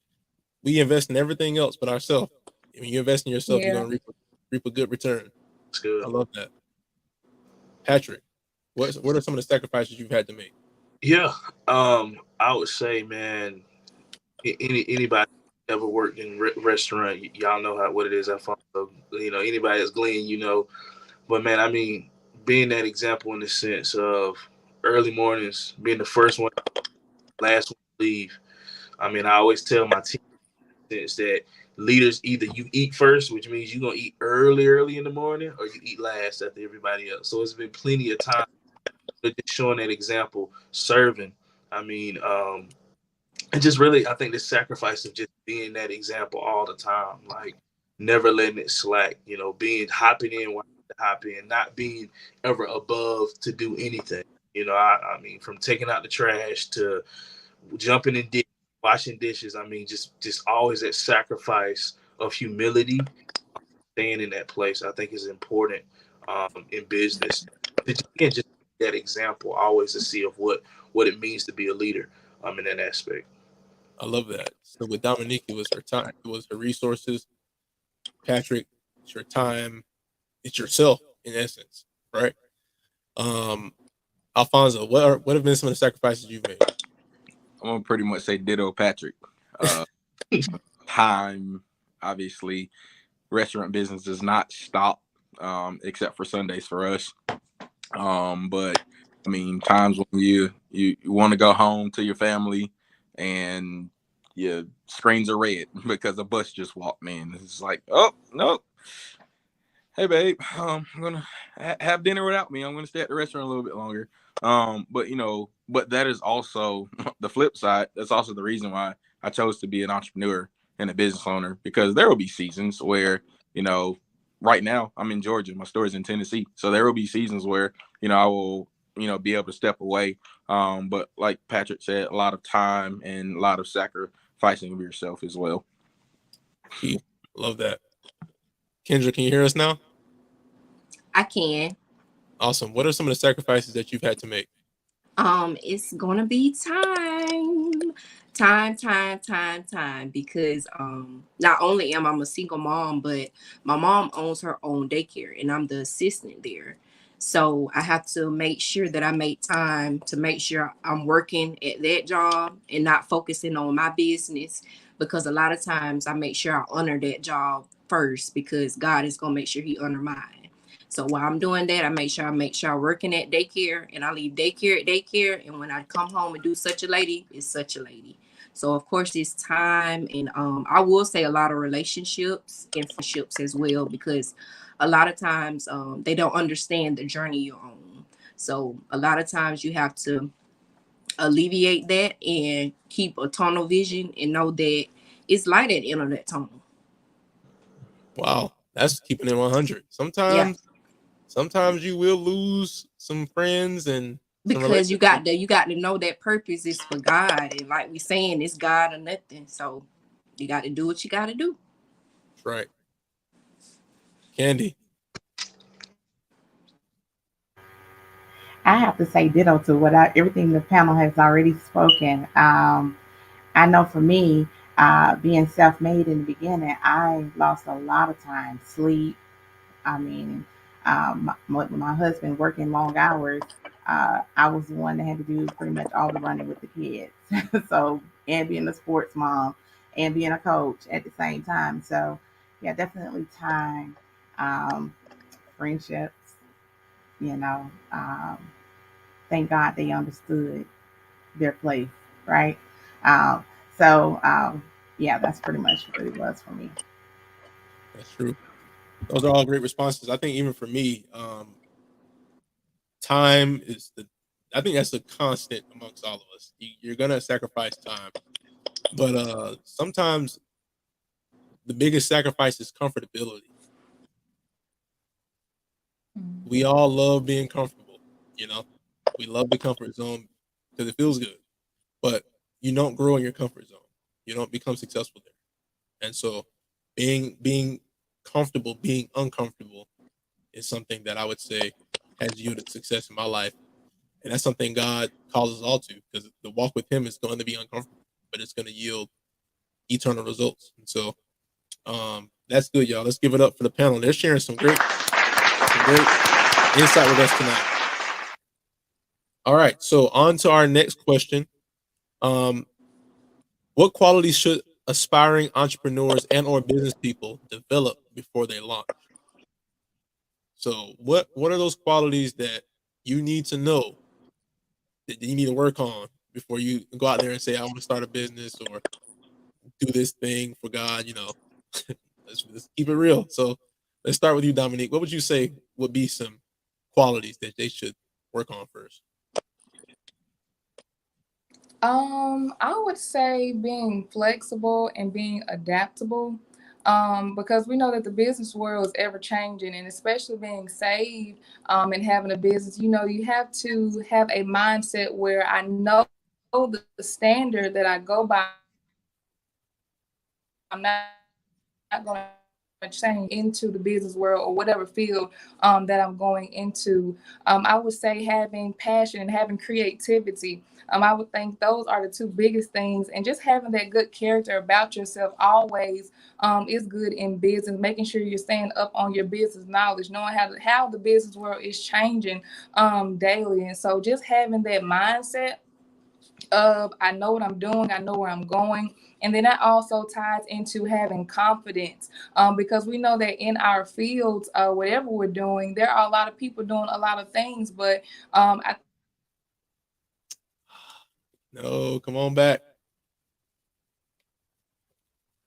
We invest in everything else but ourselves. When you invest in yourself, you're going to reap a good return. That's good. I love that. Patrick, what are some of the sacrifices you've had to make? Yeah, I would say, man, anybody ever worked in restaurant, y'all know what it is. Anybody that's glean, But man, I mean, being that example in the sense of early mornings, being the first one, last one to leave. I mean, I always tell my team that leaders, either you eat first, which means you're gonna eat early in the morning, or you eat last after everybody else. So it's been plenty of time just showing that example, serving. I mean, and just really, I think the sacrifice of just being that example all the time, like never letting it slack, being hopping in, not being ever above to do anything. I mean, from taking out the trash to jumping in dish, washing dishes. I mean, just always that sacrifice of humility, staying in that place. I think is important in business. Again, just that example, always to see of what it means to be a leader in that aspect. I love that. So with Dominique, it was her time, it was her resources. Patrick, it's your time, it's yourself in essence, right? Alfonso, what have been some of the sacrifices you've made? I'm gonna pretty much say ditto, Patrick. Time, obviously, restaurant business does not stop, except for Sundays for us. But I mean, times when you want to go home to your family and your screens are red because a bus just walked in. It's like, oh no, hey babe, I'm gonna have dinner without me. I'm gonna stay at the restaurant a little bit longer. But that is also the flip side. That's also the reason why I chose to be an entrepreneur and a business owner, because there will be seasons where, right now I'm in Georgia, my store is in Tennessee. So there will be seasons where, I will, be able to step away. But like Patrick said, a lot of time and a lot of sacrificing of yourself as well. Key. Love that. Kendra, can you hear us now? I can. Awesome. What are some of the sacrifices that you've had to make? It's gonna be time, because not only am I a single mom, but my mom owns her own daycare and I'm the assistant there. So I have to make sure that I make time to make sure I'm working at that job and not focusing on my business, because a lot of times I make sure I honor that job first, because God is gonna make sure He honor mine. So while I'm doing that, I make sure I'm working at daycare, and I leave daycare at daycare. And when I come home and do such a lady, it's such a lady. So of course it's time, and I will say a lot of relationships and friendships as well, because a lot of times they don't understand the journey you're on. So a lot of times you have to alleviate that and keep a tunnel vision and know that it's light at the end of that tunnel. Wow, That's keeping it 100. Yeah, Sometimes you will lose some friends and some because relationships. you got to know that purpose is for God, and like we saying, it's God or nothing. So you got to do what you got to do. That's right. Candy. I have to say ditto to everything the panel has already spoken. I know for me, being self-made in the beginning, I lost a lot of time, sleep. I mean, my husband working long hours, I was the one that had to do pretty much all the running with the kids. So, and being a sports mom and being a coach at the same time. So, yeah, definitely time, friendships, you know. Thank God they understood their place, right? Um, so, yeah, that's pretty much what it was for me. That's true. Those are all great responses. I think even for me, time is the. I think that's a constant amongst all of us. You're gonna sacrifice time, but sometimes the biggest sacrifice is comfortability. We all love being comfortable. You know, we love the comfort zone because it feels good. But you don't grow in your comfort zone. You don't become successful there. And so, being comfortable, being uncomfortable, is something that I would say has yielded success in my life, and that's something God calls us all to because the walk with Him is going to be uncomfortable, but it's going to yield eternal results. And so, that's good, y'all. Let's give it up for the panel. They're sharing some great insight with us tonight. All right, so on to our next question. Um, what qualities should aspiring entrepreneurs and or business people develop before they launch? So, what are those qualities that you need to know that you need to work on before you go out there and say, "I want to start a business or do this thing for God"? Let's keep it real. So, let's start with you, Dominique. What would you say would be some qualities that they should work on first? I would say being flexible and being adaptable. Because we know that the business world is ever changing, and especially being saved, and having a business, you have to have a mindset where I know the standard that I go by. I'm not going to change into the business world or whatever field that I'm going into. I would say having passion and having creativity. I would think those are the two biggest things, and just having that good character about yourself always is good in business. Making sure you're staying up on your business knowledge, knowing how the business world is changing daily, and so just having that mindset of I know what I'm doing, I know where I'm going. And then that also ties into having confidence, because we know that in our fields, whatever we're doing, there are a lot of people doing a lot of things, but I No, come on back.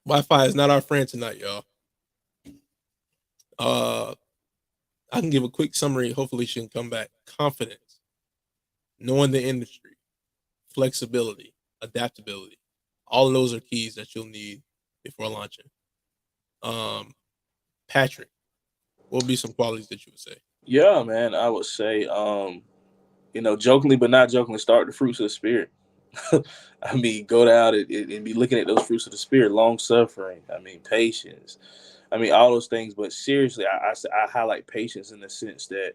Wi-Fi is not our friend tonight, y'all. Uh, I can give a quick summary. Hopefully, she can come back. Confidence, knowing the industry, flexibility, adaptability. All of those are keys that you'll need before launching. Um, Patrick, what would be some qualities that you would say? Yeah, man, I would say, jokingly but not jokingly, start the fruits of the spirit. I mean, go down and be looking at those fruits of the spirit, long suffering. I mean, patience. I mean, all those things. But seriously, I highlight patience in the sense that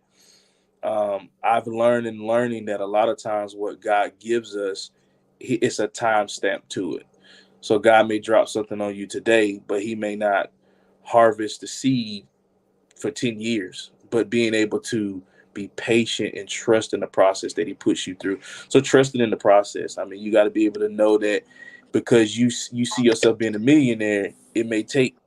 I've learned in learning that a lot of times what God gives us, it's a time stamp to it. So God may drop something on you today, but He may not harvest the seed for 10 years, but being able to be patient and trust in the process that He puts you through. So trusting in the process. I mean, you got to be able to know that because you see yourself being a millionaire, it may take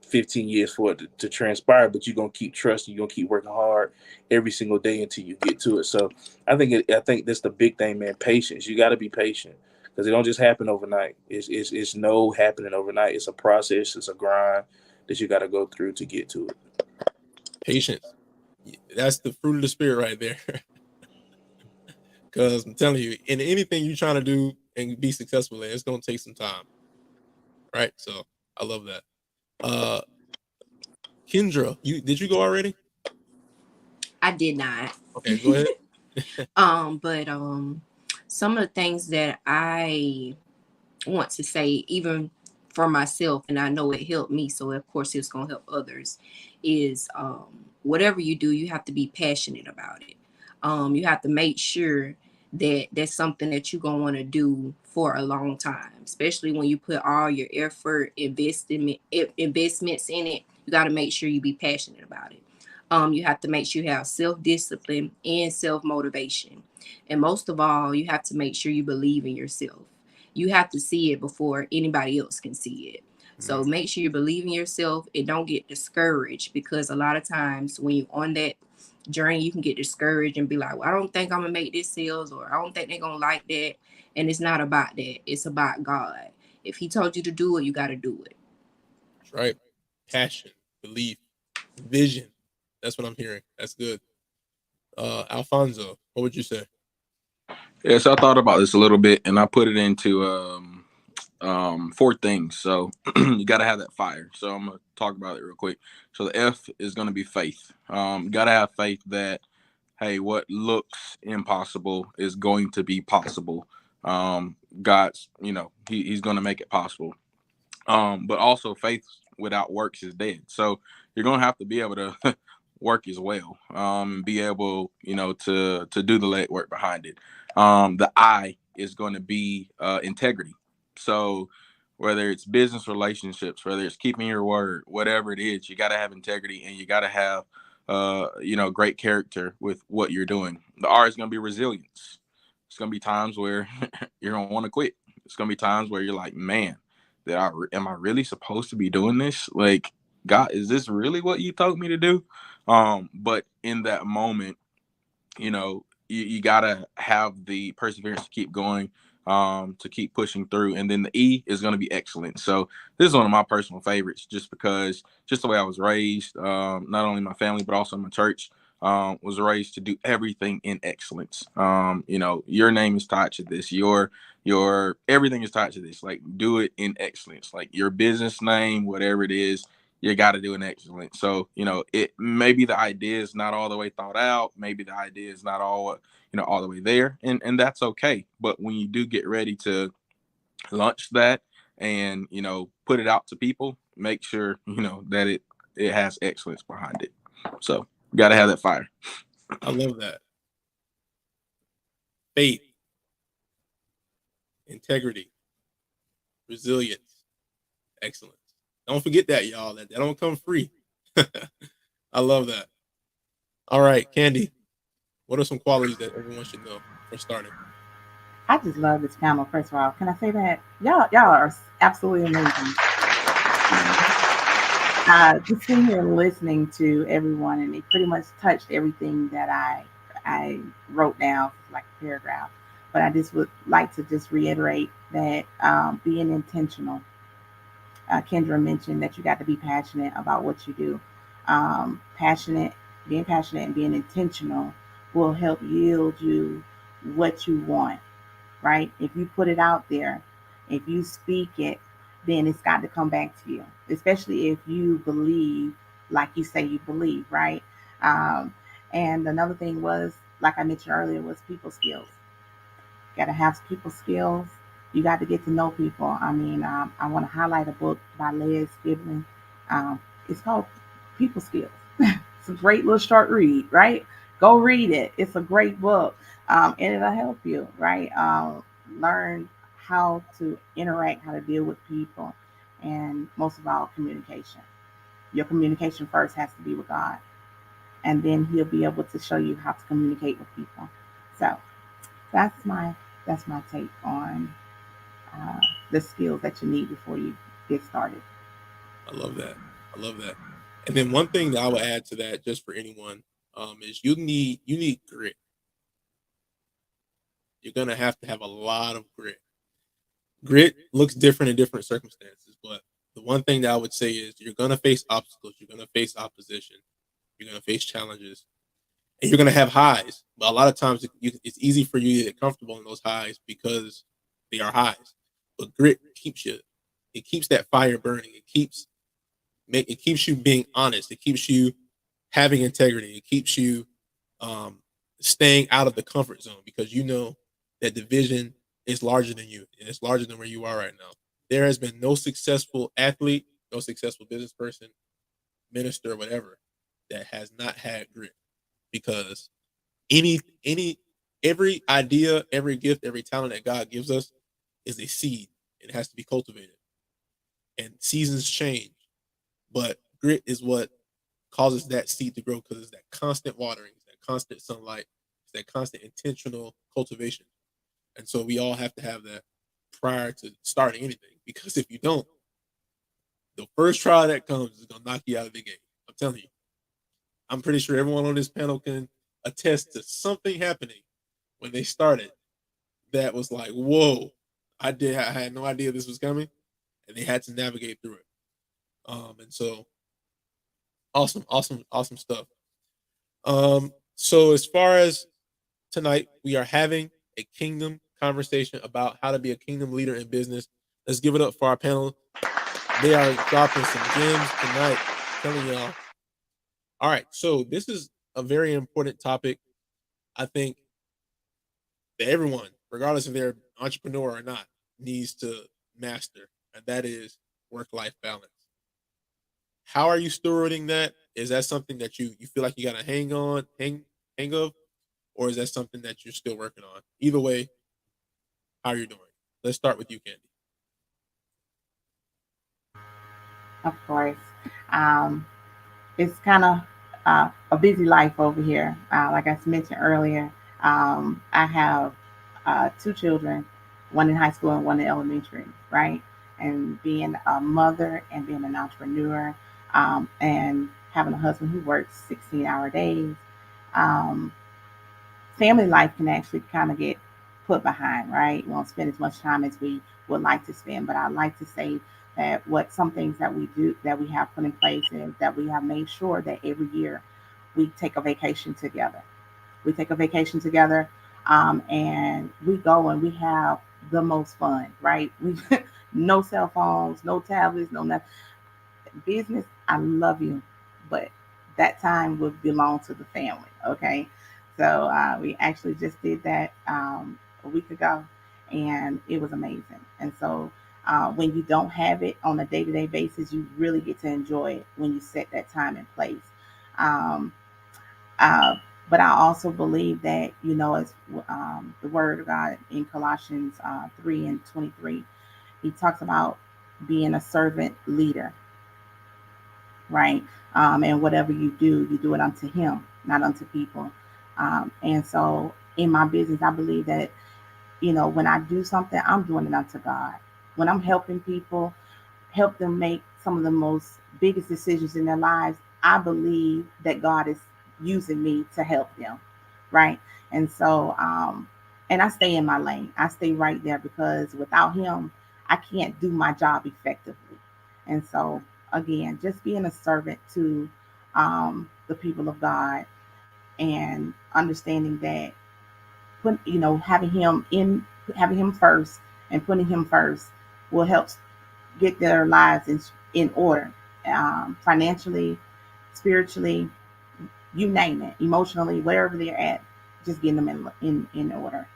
15 years for it to transpire, but you're gonna keep trusting, you're gonna keep working hard every single day until you get to it. So I think that's the big thing, man. Patience. You got to be patient because it don't just happen overnight. It's no happening overnight. It's a process. It's a grind that you got to go through to get to it. Patience. That's the fruit of the spirit right there. Because I'm telling you, in anything you're trying to do and be successful in, it's going to take some time. Right. So I love that. Uh, Kendra, did you go already? I did not. Okay, go ahead. But some of the things that I want to say, even for myself, and I know it helped me, so of course it's gonna help others, is whatever you do, you have to be passionate about it. You have to make sure that that's something that you're gonna want to do for a long time, especially when you put all your effort, investments in it. You got to make sure you be passionate about it. You have to make sure you have self-discipline and self-motivation, and most of all, you have to make sure you believe in yourself. You have to see it before anybody else can see it. So make sure you believe in yourself and don't get discouraged, because a lot of times when you're on that journey, you can get discouraged and be like, well, I don't think I'm gonna make this sales, or I don't think they're gonna like that. And it's not about that. It's about God. If he told you to do it, you got to do it. That's right. Passion, belief, vision. That's what I'm hearing. That's good. Alfonso, what would you say? Yeah, so I thought about this a little bit, and I put it into 4 things. So you got to have that fire. So I'm gonna talk about it real quick. So the F is gonna be faith. You got to have faith that, hey, what looks impossible is going to be possible. God's, he's going to make it possible. But also faith without works is dead. So you're going to have to be able to work as well, and be able, to do the legwork behind it. The I is going to be integrity. So whether it's business relationships, whether it's keeping your word, whatever it is, you got to have integrity, and you got to have, great character with what you're doing. The R is going to be resilience. It's going to be times where you're going to want to quit. It's going to be times where you're like, man, am I really supposed to be doing this? Like, God, is this really what you told me to do? But in that moment, you gotta have the perseverance to keep going, to keep pushing through. And then the E is going to be excellent. So this is one of my personal favorites, just because just the way I was raised, not only my family but also my church, was raised to do everything in excellence. Your name is tied to this. Your everything is tied to this. Like, do it in excellence. Like your business name, whatever it is, you got to do an excellent. So, it maybe the idea is not all the way thought out. Maybe the idea is not all the way there. And that's okay. But when you do get ready to launch that and, put it out to people, make sure, that it has excellence behind it. So got to have that fire. I love that. Faith, integrity, resilience, excellence. Don't forget that, y'all. That don't come free. I love that. All right, Candy, what are some qualities that everyone should know for starting? I just love this panel. First of all, can I say that y'all are absolutely amazing. Just sitting here and listening to everyone, and it pretty much touched everything that I wrote down like a paragraph. But I just would like to just reiterate that being intentional. Kendra mentioned that you got to be passionate about what you do. Being passionate and being intentional will help yield you what you want, right? If you put it out there, if you speak it, then it's got to come back to you, especially if you believe like you say you believe, right? Um, and another thing was, like I mentioned earlier, was people skills. Got to have people skills. You got to get to know people. I mean, I want to highlight a book by Les Giblin. It's called People Skills. It's a great little short read, right? Go read it. It's a great book, and it'll help you, right? Learn how to interact, how to deal with people, and most of all, communication. Your communication first has to be with God, and then He'll be able to show you how to communicate with people. So that's my take on uh, the skills that you need before you get started. I love that. I love that. And then one thing that I would add to that, just for anyone, is you need grit. You're gonna have to have a lot of grit. Grit looks different in different circumstances, but the one thing that I would say is you're gonna face obstacles, you're gonna face opposition, you're gonna face challenges, and you're gonna have highs. But a lot of times it's easy for you to get comfortable in those highs because they are highs. But grit keeps you. It keeps that fire burning. It keeps it keeps you being honest. It keeps you having integrity. It keeps you um, staying out of the comfort zone because you know that the vision is larger than you and it's larger than where you are right now. There has been no successful athlete, no successful business person, minister, whatever, that has not had grit because any every idea, every gift, every talent that God gives us is a seed. It has to be cultivated. And seasons change, but grit is what causes that seed to grow because it's that constant watering, it's that constant sunlight, it's that constant intentional cultivation. And so we all have to have that prior to starting anything because if you don't, the first trial that comes is gonna knock you out of the game. I'm telling you. I'm pretty sure everyone on this panel can attest to something happening when they started that was like, whoa, I had no idea this was coming, and they had to navigate through it. And so awesome stuff. So as far as tonight, we are having a kingdom conversation about how to be a kingdom leader in business. Let's give it up for our panel. They are dropping some gems tonight. I'm telling y'all. All right, so this is a very important topic. I think that everyone, regardless if they're an entrepreneur or not, needs to master, and that is work-life balance. How are you stewarding that? Is that something that you feel like you got to hang of, or is that something that you're still working on? Either way, how are you doing? Let's start with you, Candy. Of course. Um, it's kind of a busy life over here. Like I mentioned earlier, I have two children, one in high school and one in elementary, right? And being a mother and being an entrepreneur, and having a husband who works 16-hour days, um, family life can actually kind of get put behind, right? We won't spend as much time as we would like to spend. But I like to say that what some things that we do that we have put in place is that we have made sure that every year we take a vacation together. We take a vacation together, and we go and we have the most fun, right? We no cell phones, no tablets, no nothing. Business, I love you, but that time would belong to the family. Okay, so we actually just did that a week ago, and it was amazing. And so when you don't have it on a day-to-day basis, you really get to enjoy it when you set that time in place. Um, uh, but I also believe that as the Word of God in Colossians 3:23, He talks about being a servant leader, right? And whatever you do it unto Him, not unto people. And so in my business, I believe that, when I do something, I'm doing it unto God. When I'm helping people, help them make some of the most biggest decisions in their lives, I believe that God is using me to help them, right? And so, and I stay in my lane. I stay right there because without Him, I can't do my job effectively. And so, again, just being a servant to the people of God and understanding that having Him first and putting Him first will help get their lives in order, financially, spiritually, you name it, emotionally, wherever they're at, just getting them in order.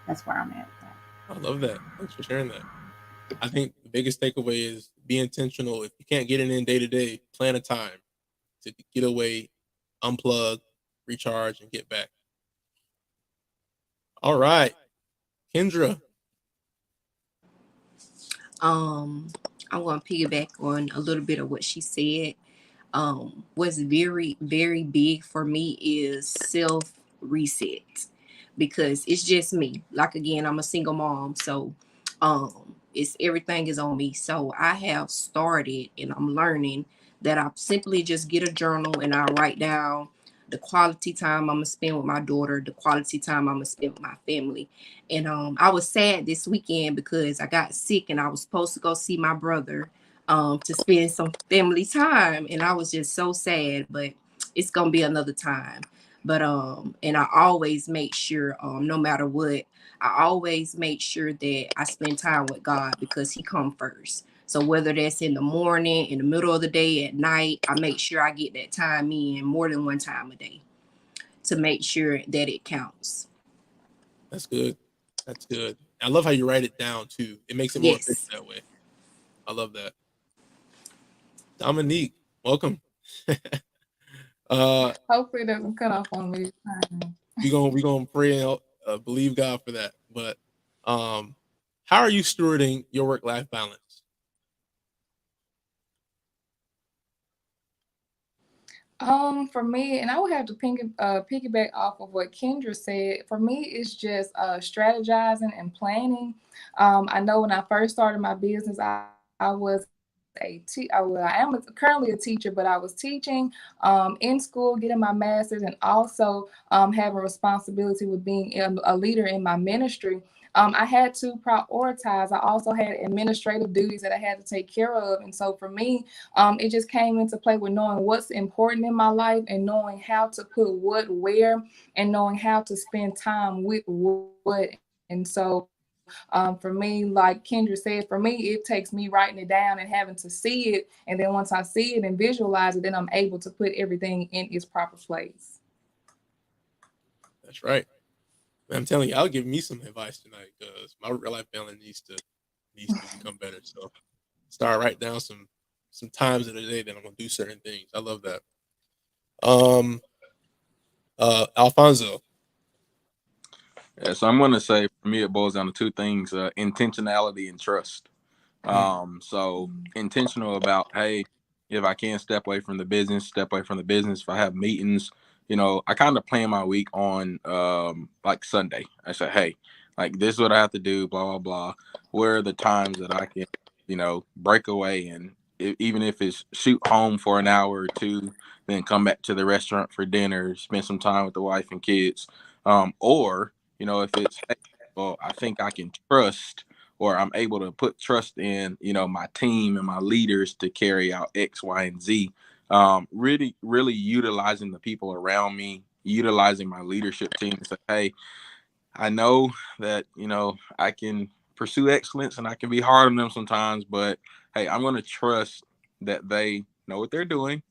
That's where I'm at with that. I love that. Thanks for sharing that. I think the biggest takeaway is be intentional. If you can't get it in day to day, plan a time to get away, unplug, recharge, and get back. All right, Kendra. Um, I'm going to piggyback on a little bit of what she said. What's very, very big for me is self reset because it's just me. Like, again, I'm a single mom. So, it's everything is on me. So I have started and I'm learning that I simply just get a journal and I write down the quality time I'm gonna spend with my daughter, the quality time I'm gonna spend with my family. And I was sad this weekend because I got sick and I was supposed to go see my brother to spend some family time. And I was just so sad, but it's gonna be another time. But and I always make sure, no matter what, I always make sure that I spend time with God because He come first. So whether that's in the morning, in the middle of the day, at night, I make sure I get that time in more than one time a day to make sure that it counts. That's good. That's good. I love how you write it down too. It makes it more official Yes. that way. I love that. Dominique, welcome. Hopefully it doesn't cut off on me this time. We gonna pray and believe God for that. But how are you stewarding your work life balance? For me, and I would have to piggyback off of what Kendra said. For me, it's just strategizing and planning. I know when I first started my business, I am currently a teacher, but I was teaching in school, getting my master's, and also having responsibility with being a leader in my ministry. I had to prioritize. I also had administrative duties that I had to take care of. And so for me, it just came into play with knowing what's important in my life and knowing how to put what where and knowing how to spend time with what. And so for me, like Kendra said, for me, it takes me writing it down and having to see it. And then once I see it and visualize it, then I'm able to put everything in its proper place. That's right. I'm telling you, I'll give me some advice tonight because my real life balance needs to become better. So start write down some times of the day that I'm gonna do certain things. I love that. Um, Alfonso. Yeah, so I'm going to say for me, it boils down to two things: intentionality and trust. So intentional about, hey, if I can step away from the business, step away from the business. If I have meetings, I kind of plan my week on like Sunday. I say, hey, like this is what I have to do, blah blah blah. Where are the times that I can, break away and even if it's shoot home for an hour or two, then come back to the restaurant for dinner, spend some time with the wife and kids, or if it's, hey, well, I think I can trust or I'm able to put trust in, my team and my leaders to carry out X, Y, and Z. Really, really utilizing the people around me, utilizing my leadership team to say, hey, I know that, I can pursue excellence and I can be hard on them sometimes, but hey, I'm going to trust that they know what they're doing.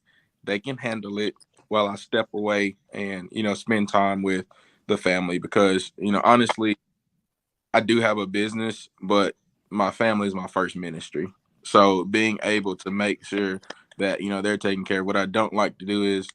They can handle it while I step away and, spend time with the family because, honestly, I do have a business, but my family is my first ministry. So being able to make sure that, they're taken care of. What I don't like to do is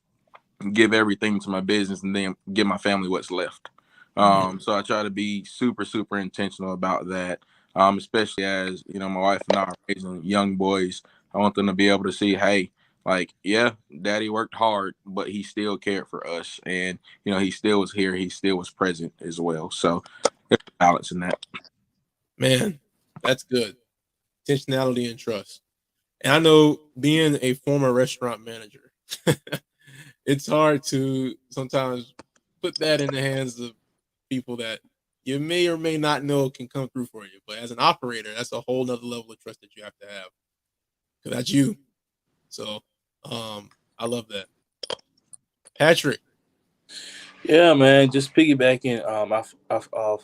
give everything to my business and then give my family what's left. So I try to be super, super intentional about that. Especially as, my wife and I are raising young boys. I want them to be able to see, hey, like, yeah, daddy worked hard, but he still cared for us. And, he still was here. He still was present as well. So there's a balance in that. Man, that's good. Intentionality and trust. And I know being a former restaurant manager, it's hard to sometimes put that in the hands of people that you may or may not know can come through for you. But as an operator, that's a whole nother level of trust that you have to have because that's you. So I love that. Patrick. Yeah, man, just piggybacking off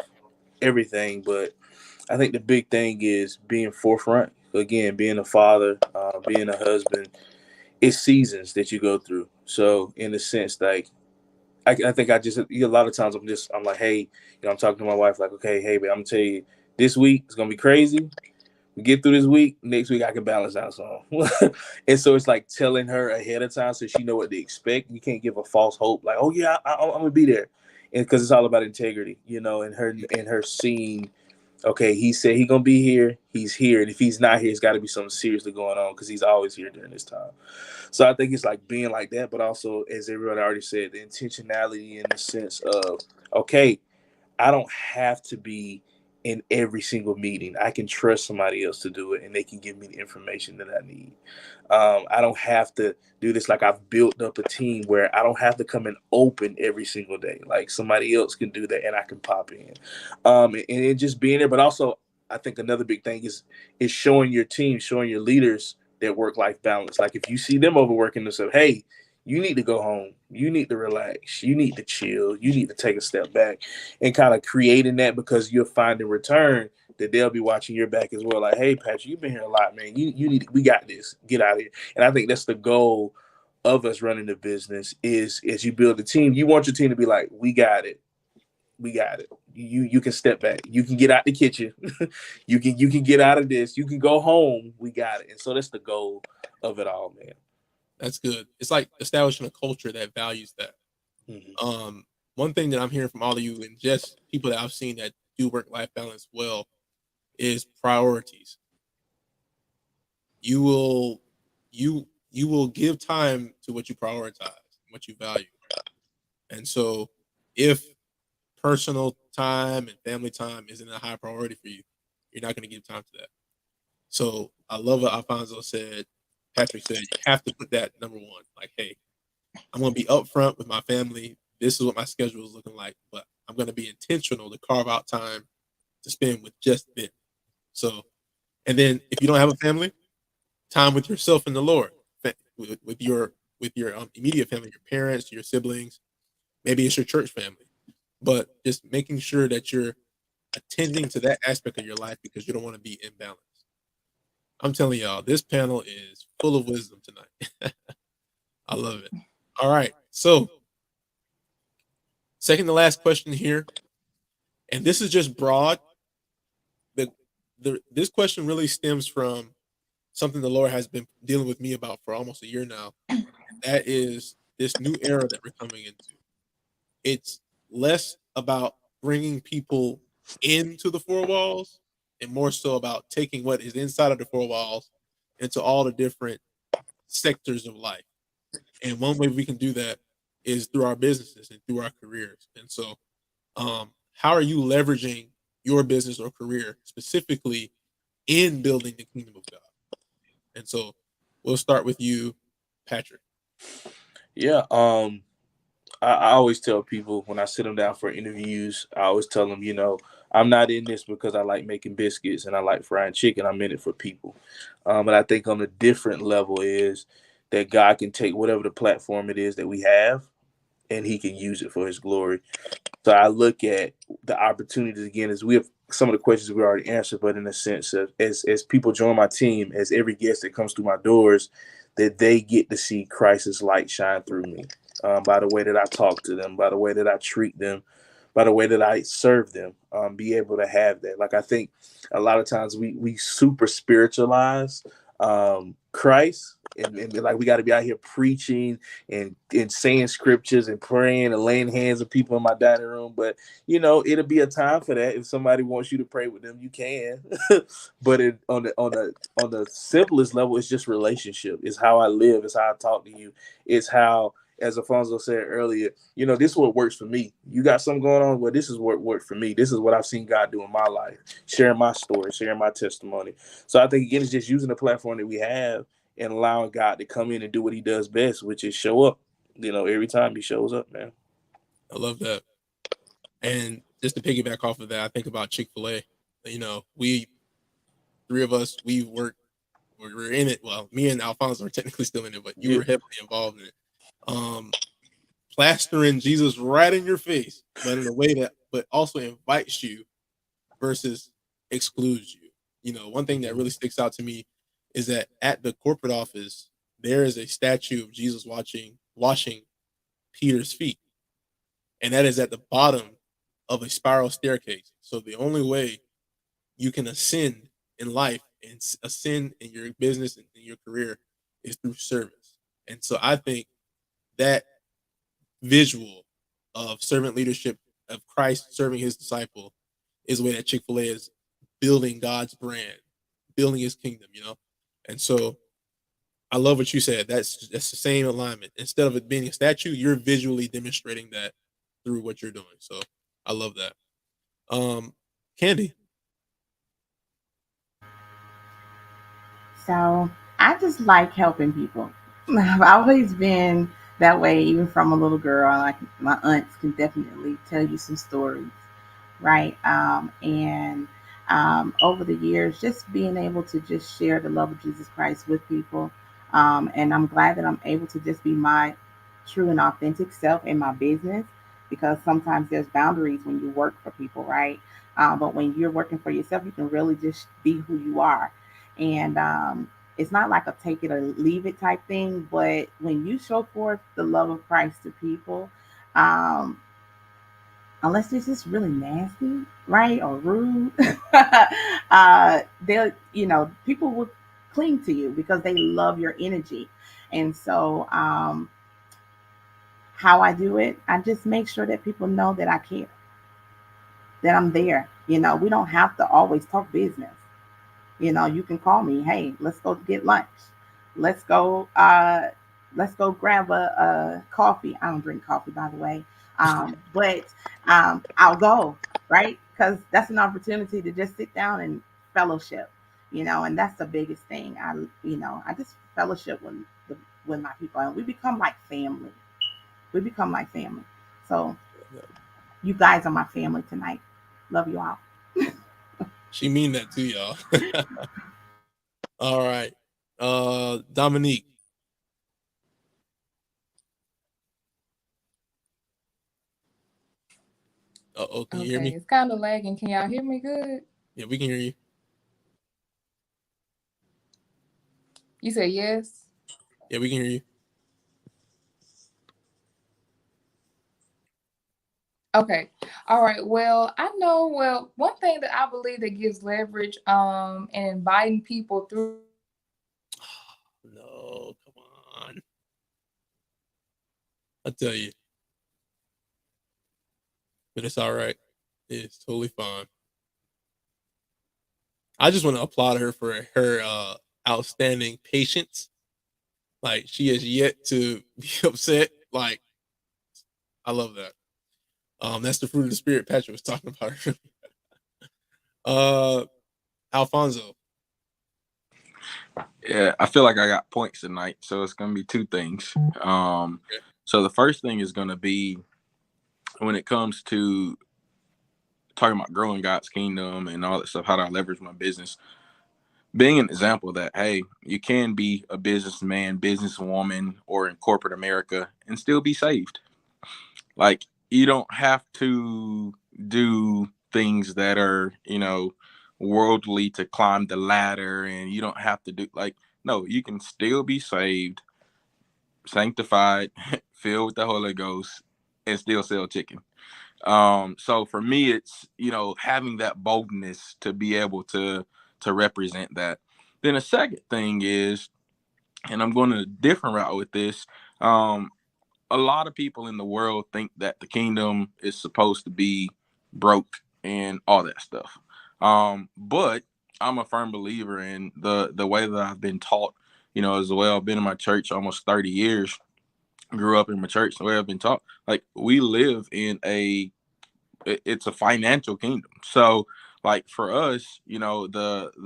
everything, but I think the big thing is being forefront. Again, being a father, being a husband, it's seasons that you go through. So in a sense, like I think a lot of times I'm like, hey, I'm talking to my wife like, okay, hey, but I'm gonna tell you, this week is gonna be crazy. We get through this week, next week I can balance out some. And so it's like telling her ahead of time so she know what to expect. You can't give a false hope like, oh yeah, I'm gonna be there, and because it's all about integrity, and her seeing, okay, he said he gonna be here, he's here, and if he's not here, it's got to be something seriously going on because he's always here during this time. So I think it's like being like that, but also, as everyone already said, the intentionality in the sense of, okay, I don't have to be in every single meeting. I can trust somebody else to do it and they can give me the information that I need. I don't have to do this. Like, I've built up a team where I don't have to come and open every single day. Like, somebody else can do that and I can pop in. And it just being there. But also, I think another big thing is showing your team, showing your leaders their work-life balance. Like, if you see them overworking themselves, hey, You need to go home. You need to relax. You need to chill. You need to take a step back and kind of creating that because you'll find in return that they'll be watching your back as well. Like, hey, Patrick, you've been here a lot, man. You need to, we got this. Get out of here. And I think that's the goal of us running the business is as you build a team, you want your team to be like, we got it. We got it. You can step back. You can get out the kitchen. you can get out of this. You can go home. We got it. And so that's the goal of it all, man. That's good. It's like establishing a culture that values that. Mm-hmm. One thing that I'm hearing from all of you and just people that I've seen that do work-life balance well is priorities. You will you will give time to what you prioritize, what you value. And so if personal time and family time isn't a high priority for you, you're not going to give time to that. So I love what Alfonso said. Patrick said you have to put that number one. Like, hey, I'm going to be upfront with my family. This is what my schedule is looking like, but I'm going to be intentional to carve out time to spend with just them. So, and then if you don't have a family, time with yourself and the Lord, with your immediate family, your parents, your siblings. Maybe it's your church family, but just making sure that you're attending to that aspect of your life because you don't want to be imbalanced. I'm telling y'all, this panel is full of wisdom tonight. I love it. All right. So, second to last question here, and this is just broad. This question really stems from something the Lord has been dealing with me about for almost a year now. That is this new era that we're coming into. It's less about bringing people into the four walls and more so about taking what is inside of the four walls into all the different sectors of life. And one way we can do that is through our businesses and through our careers. And so, how are you leveraging your business or career specifically in building the kingdom of God? And so, we'll start with you, Patrick. Yeah. I always tell people when I sit them down for interviews, I always tell them, I'm not in this because I like making biscuits and I like frying chicken. I'm in it for people. And I think on a different level is that God can take whatever the platform it is that we have and he can use it for his glory. So I look at the opportunities again as we have some of the questions we already answered, but in a sense of as people join my team, as every guest that comes through my doors, that they get to see Christ's light shine through me by the way that I talk to them, by the way that I treat them, by the way that I serve them, be able to have that. Like I think a lot of times we super spiritualize Christ and like we got to be out here preaching and saying scriptures and praying and laying hands on people in my dining room. But it'll be a time for that. If somebody wants you to pray with them, you can. But on the simplest level, it's just relationship. It's how I live. It's how I talk to you. It's how, as Alfonso said earlier, this is what works for me. You got something going on? Well, this is what worked for me. This is what I've seen God do in my life, sharing my story, sharing my testimony. So I think, again, it's just using the platform that we have and allowing God to come in and do what he does best, which is show up, every time he shows up, man. I love that. And just to piggyback off of that, I think about Chick-fil-A. We three of us, we're in it. Well, me and Alfonso are technically still in it, but you were heavily involved in it. Plastering Jesus right in your face, but in a way that but also invites you versus excludes you. One thing that really sticks out to me is that at the corporate office, there is a statue of Jesus washing Peter's feet. And that is at the bottom of a spiral staircase. So the only way you can ascend in life and ascend in your business and in your career is through service. And so I think that visual of servant leadership of Christ serving his disciple is the way that Chick-fil-A is building God's brand, building his kingdom, And so I love what you said. That's the same alignment. Instead of it being a statue, you're visually demonstrating that through what you're doing. So I love that. Candy. So I just like helping people. I've always been that way, even from a little girl. Like my aunts can definitely tell you some stories, right? And over the years, just being able to just share the love of Jesus Christ with people. And I'm glad that I'm able to just be true and authentic self in my business, because sometimes there's boundaries when you work for people, right? But when you're working for yourself, you can really just be who you are. And it's not like a take it or leave it type thing, but when you show forth the love of Christ to people, um, unless it's just really nasty, right, or rude, they'll, people will cling to you because they love your energy. And so, how I do it, I just make sure that people know that I care, that I'm there. We don't have to always talk business. You can call me. Hey, let's go get lunch. Let's go. Let's go grab a coffee. I don't drink coffee, by the way, but I'll go, right, because that's an opportunity to just sit down and fellowship. And that's the biggest thing. I just fellowship with my people, and we become like family. We become like family. So you guys are my family tonight. Love you all. She mean that too, y'all. All right. Dominique. Uh-oh, can you hear Okay, me? it's kind of lagging. Can y'all hear me good? Yeah, we can hear you. You said yes? Yeah, we can hear you. Okay. All right. Well, I know, one thing that I believe that gives leverage and inviting people through. No, come on. I tell you, but it's all right. It's totally fine. I just want to applaud her for her outstanding patience. Like she has yet to be upset. Like I love that. That's the fruit of the spirit Patrick was talking about. uh, Alfonso. Yeah, I feel like I got points tonight, so it's gonna be two things. Okay. So the first thing is gonna be when it comes to talking about growing God's kingdom and all that stuff. How do I leverage my business? Being an example that hey, you can be a businessman, businesswoman, or in corporate America and still be saved. Like you don't have to do things that are worldly to climb the ladder, and you don't have to do like no, you can still be saved, sanctified, filled with the Holy Ghost, and still sell chicken. So for me, it's having that boldness to be able to represent that. Then a second thing is, and I'm going a different route with this. Um, a lot of people in the world think that the kingdom is supposed to be broke and all that stuff. But I'm a firm believer in the way that I've been taught, as well. I've been in my church almost 30 years, grew up in my church. The way I've been taught, like we live in it's a financial kingdom. So like for us, the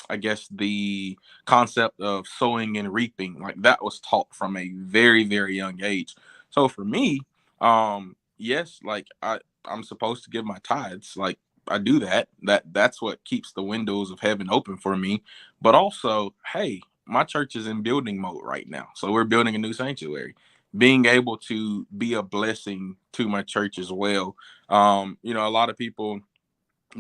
I guess the concept of sowing and reaping, like that was taught from a very, very young age. So for me, yes, like I'm supposed to give my tithes. Like I do that. That's what keeps the windows of heaven open for me. But also, hey, my church is in building mode right now. So we're building a new sanctuary, being able to be a blessing to my church as well. A lot of people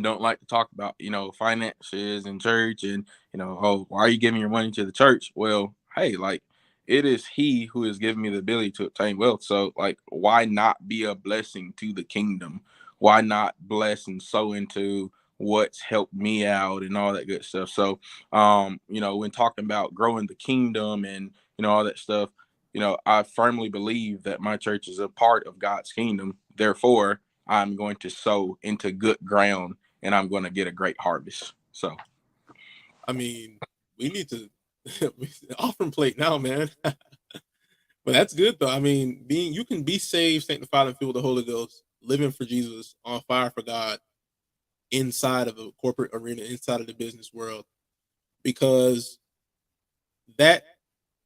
don't like to talk about, finances in church and, oh, why are you giving your money to the church? Well, hey, like it is he who has given me the ability to obtain wealth. So like, why not be a blessing to the kingdom? Why not bless and sow into what's helped me out and all that good stuff? So, when talking about growing the kingdom and, all that stuff, I firmly believe that my church is a part of God's kingdom. Therefore, I'm going to sow into good ground and I'm going to get a great harvest. So, I mean, we need to offering plate now, man. But that's good though. I mean, you can be saved, sanctified, and filled with the Holy Ghost, living for Jesus, on fire for God, inside of the corporate arena, inside of the business world, because that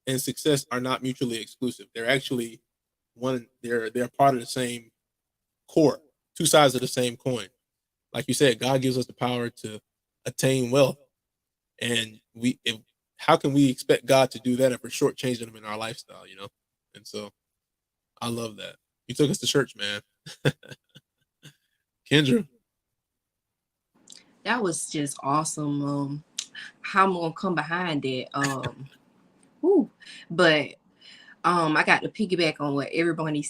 and success are not mutually exclusive. They're actually one. They're part of the same core, two sides of the same coin. Like you said, God gives us the power to attain wealth, and how can we expect God to do that if we're shortchanging him in our lifestyle, you know? And so I love that. You took us to church, man. Kendra. That was just awesome. How I'm gonna come behind that. Whew. But I got to piggyback on what everybody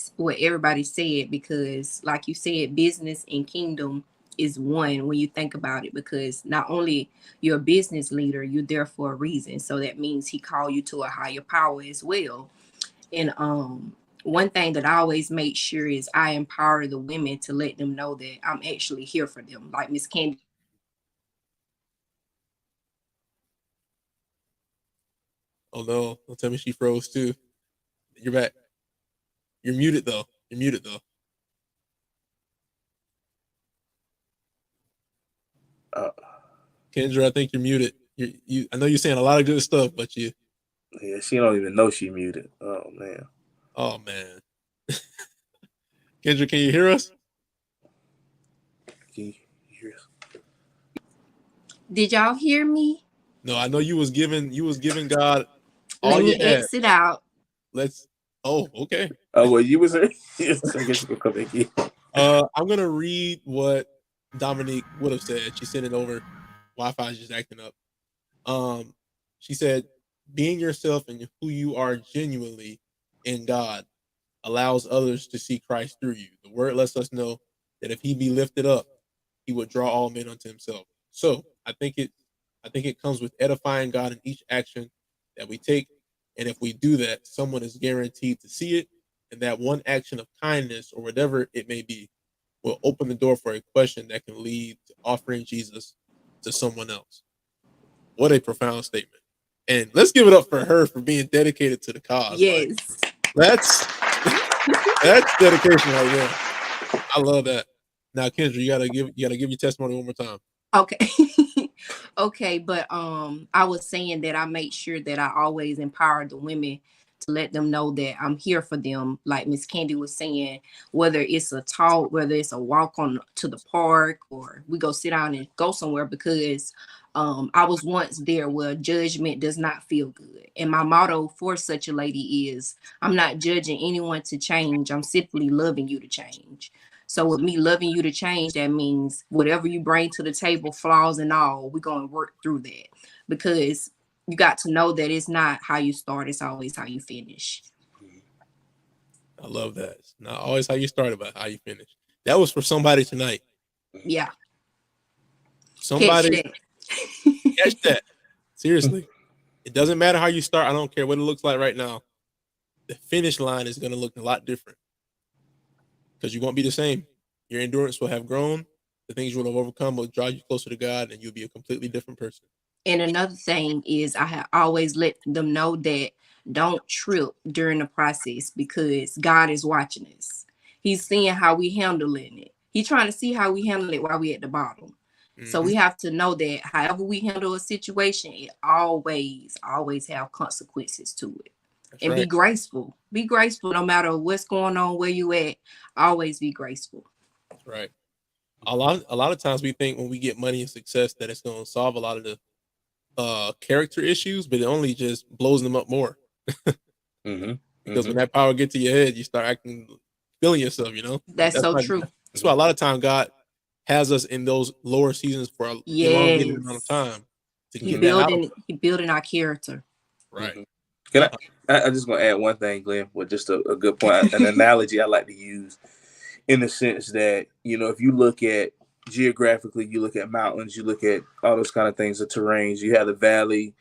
said, because like you said, business and kingdom is one when you think about it, because not only you're a business leader, you're there for a reason. So that means he called you to a higher power as well. And one thing that I always make sure is I empower the women to let them know that I'm actually here for them. Like Miss Candy. Oh no, don't tell me she froze too. You're back. You're muted though. You're muted though. Kendra, I think you're muted. I know you're saying a lot of good stuff, but you. Yeah, she don't even know she muted. Oh man. Oh man. Kendra, can you hear us? Can you hear us? Did y'all hear me? No, I know you was giving God all Let you me had. exit out. Oh, okay. Oh well, you was there. So I guess you can come back in. I'm gonna read what Dominique would have said. She sent it over. Wi-Fi is just acting up. She said, being yourself and who you are genuinely in God allows others to see Christ through you. The word lets us know that if he be lifted up, he would draw all men unto himself. So I think it comes with edifying God in each action that we take. And if we do that, someone is guaranteed to see it. And that one action of kindness or whatever it may be will open the door for a question that can lead to offering Jesus to someone else. What a profound statement. And let's give it up for her for being dedicated to the cause. Yes. Like, that's dedication right there. I love that. Now, Kendra, you gotta give your testimony one more time. Okay. Okay, but I was saying that I make sure that I always empower the women to let them know that I'm here for them. Like Miss Candy was saying, whether it's a talk, whether it's a walk on to the park, or we go sit down and go somewhere, because I was once there where judgment does not feel good. And my motto for such a lady is, I'm not judging anyone to change. I'm simply loving you to change. So with me loving you to change, that means whatever you bring to the table, flaws and all, we're going to work through that, because you got to know that it's not how you start, it's always how you finish. I love that. It's not always how you start, but how you finish. That was for somebody tonight. Yeah. Somebody catch Catch that. Seriously. It doesn't matter how you start. I don't care what it looks like right now. The finish line is going to look a lot different, because you won't be the same. Your endurance will have grown. The things you will have overcome will draw you closer to God, and you'll be a completely different person. And another thing is, I have always let them know that don't trip during the process, because God is watching us. He's seeing how we handling it. He's trying to see how we handle it while we're at the bottom. So we have to know that however we handle a situation, it always have consequences to it. That's And right. be graceful. Be graceful no matter what's going on, where you at. Always be graceful. That's right. A lot of times we think when we get money and success that it's going to solve a lot of the character issues, but it only just blows them up more. Because when that power gets to your head, you start feeling yourself, you know? That's so true. That's why a lot of time God has us in those lower seasons for an elongated amount of time to get that out of us. He building our character. Right. Can I just gonna add one thing, Glenn, with just a good point, an analogy I like to use, in the sense that, you know, if you look at geographically, you look at mountains, you look at all those kind of things, the terrains, you have the valley,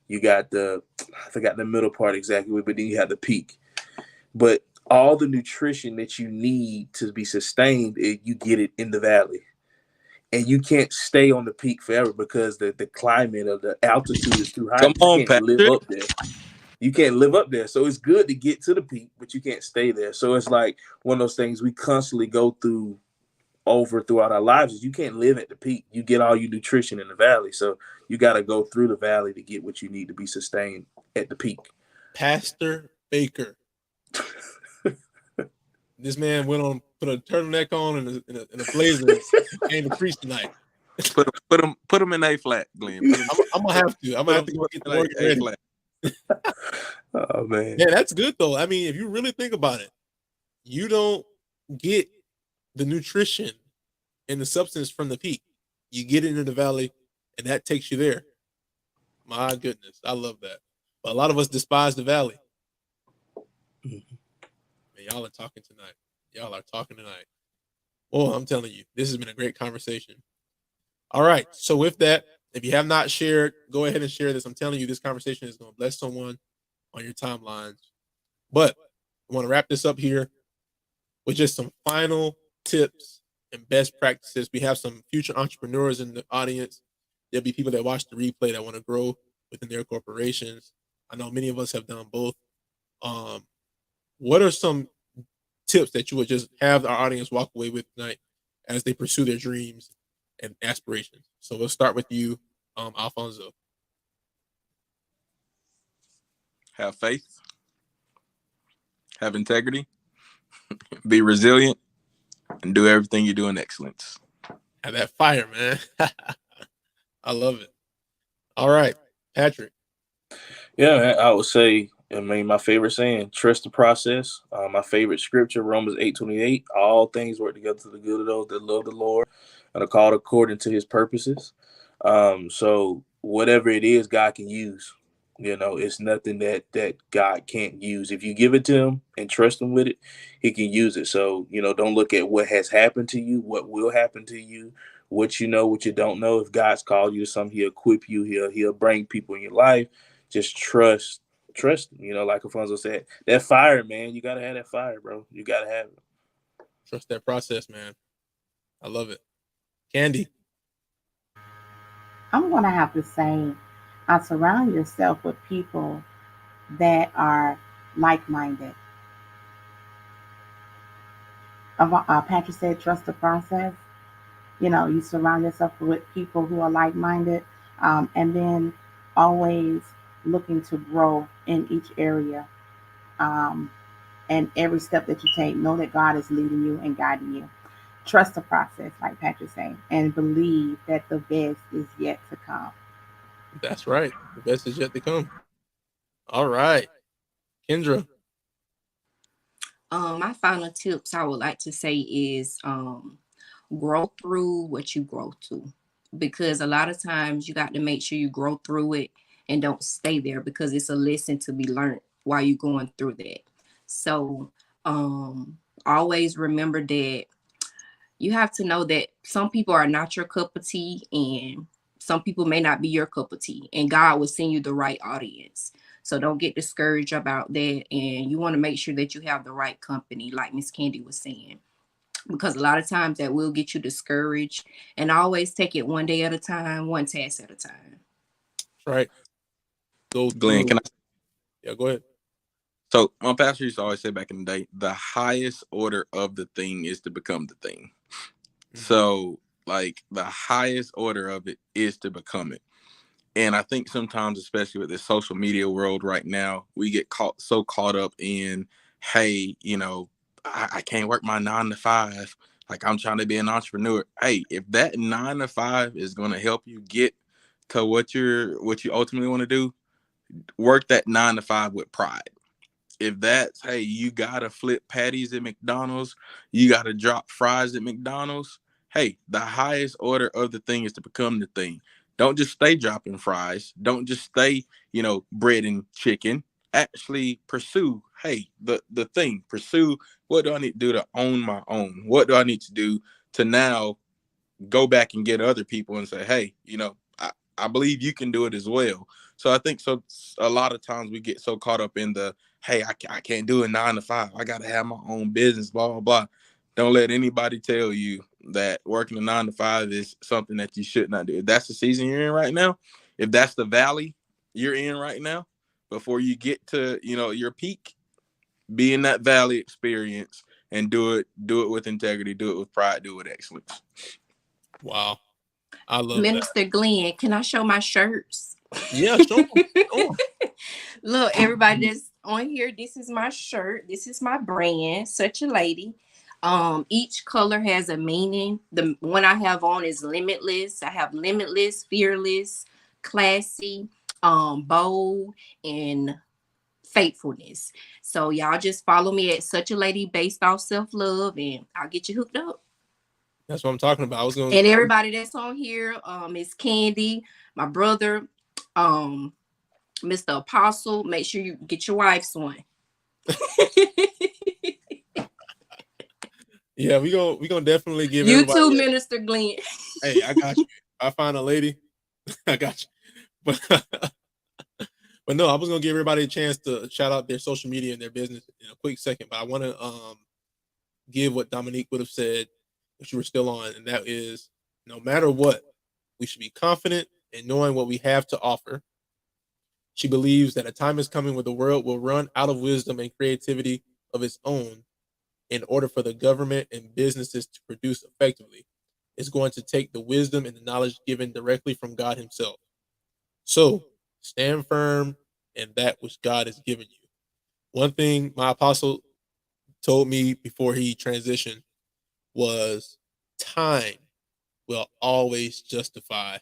you got I forgot the middle part exactly, but then you have the peak. But all the nutrition that you need to be sustained, you get it in the valley. And you can't stay on the peak forever, because the climate of the altitude is too high. Come on, you can't Patrick. live up there. You can't live up there. So it's good to get to the peak, but you can't stay there. So it's like one of those things we constantly go throughout our lives, is you can't live at the peak. You get all your nutrition in the valley. So you got to go through the valley to get what you need to be sustained at the peak. Pastor Baker. This man went on, put a turtleneck on and a blazer and came to preach tonight. Put them in A flat, Glenn. I'm gonna have to. I'm gonna have to go get the organ ready. Flat. Oh man. Yeah, that's good though. I mean, if you really think about it, you don't get the nutrition and the substance from the peak. You get it in the valley, and that takes you there. My goodness, I love that. But a lot of us despise the valley. Man, y'all are talking tonight. Y'all are talking tonight. Oh, I'm telling you, this has been a great conversation. All right. So with that, if you have not shared, go ahead and share this. I'm telling you, this conversation is going to bless someone on your timelines. But I want to wrap this up here with just some final tips and best practices. We have some future entrepreneurs in the audience. There'll be people that watch the replay that want to grow within their corporations. I know many of us have done both. What are some tips that you would just have our audience walk away with tonight as they pursue their dreams and aspirations? So we'll start with you, Alfonso. Have faith. Have integrity. Be resilient. And do everything you do in excellence. Have that fire, man. I love it. All right, Patrick. Yeah, man, I would say, I mean, my favorite saying, trust the process. My favorite scripture, Romans 8:28, all things work together to the good of those that love the Lord and are called according to his purposes. So whatever it is, God can use. You know, it's nothing that God can't use. If you give it to him and trust him with it, he can use it. So, you know, don't look at what has happened to you, what will happen to you, what you know, what you don't know. If God's called you to something, he'll equip you. He'll bring people in your life. Just trust him. You know, like Alfonso said, that fire, man, you got to have that fire, bro. You got to have it. Trust that process, man. I love it. Candy. I'm going to have to say, surround yourself with people that are like-minded. Patrick said, trust the process. You know, you surround yourself with people who are like-minded, and then always looking to grow in each area. And every step that you take, know that God is leading you and guiding you. Trust the process, like Patrick said, and believe that the best is yet to come. That's right. The best is yet to come. All right. Kendra. My final tips I would like to say is grow through what you grow to, because a lot of times you got to make sure you grow through it and don't stay there, because it's a lesson to be learned while you're going through that. So always remember that you have to know that some people are not your cup of tea, and some people may not be your cup of tea, and God will send you the right audience. So don't get discouraged about that. And you want to make sure that you have the right company, like Miss Candy was saying, because a lot of times that will get you discouraged. And always take it one day at a time, one task at a time. Right. Go Glenn, through. Yeah, go ahead. So my pastor used to always say back in the day, the highest order of the thing is to become the thing. Mm-hmm. So like the highest order of it is to become it. And I think sometimes, especially with this social media world right now, we get so caught up in, hey, you know, I can't work my 9 to 5. Like, I'm trying to be an entrepreneur. Hey, if that 9 to 5 is going to help you get to what you ultimately want to do, work that 9 to 5 with pride. If that's, hey, you got to flip patties at McDonald's, you got to drop fries at McDonald's. Hey, the highest order of the thing is to become the thing. Don't just stay dropping fries. Don't just stay, you know, bread and chicken. Actually pursue, hey, the thing. Pursue, what do I need to do to own my own? What do I need to do to now go back and get other people and say, hey, you know, I believe you can do it as well. So I think so a lot of times we get so caught up in the, hey, I can't do a 9 to 5. I got to have my own business, blah, blah, blah. Don't let anybody tell you that working a 9 to 5 is something that you should not do. If that's the season you're in right now, if that's the valley you're in right now, before you get to, you know, your peak, be in that valley experience and do it with integrity, do it with pride, do it with excellence. Wow. I love Minister that. Glenn, can I show my shirts? Yeah, show them. Look, everybody that's on here, this is my shirt. This is my brand, Such a Lady. Each color has a meaning. The one I have on is limitless. I have limitless, fearless, classy, bold, and faithfulness. So y'all just follow me at Such a Lady based off self-love, and I'll get you hooked up. That's what I'm talking about. And everybody that's on here, is Candy, my brother, Mr. Apostle. Make sure you get your wife's one. Yeah, we gonna definitely give you everybody too, Minister Glenn. Hey, I got you. I find a lady, I got you. But no, I was gonna give everybody a chance to shout out their social media and their business in a quick second. But I want to give what Dominique would have said if you were still on, and that is, no matter what, we should be confident in knowing what we have to offer. She believes that a time is coming where the world will run out of wisdom and creativity of its own. In order for the government and businesses to produce effectively, it's going to take the wisdom and the knowledge given directly from God himself. So stand firm in that which God has given you. One thing my apostle told me before he transitioned was time will always justify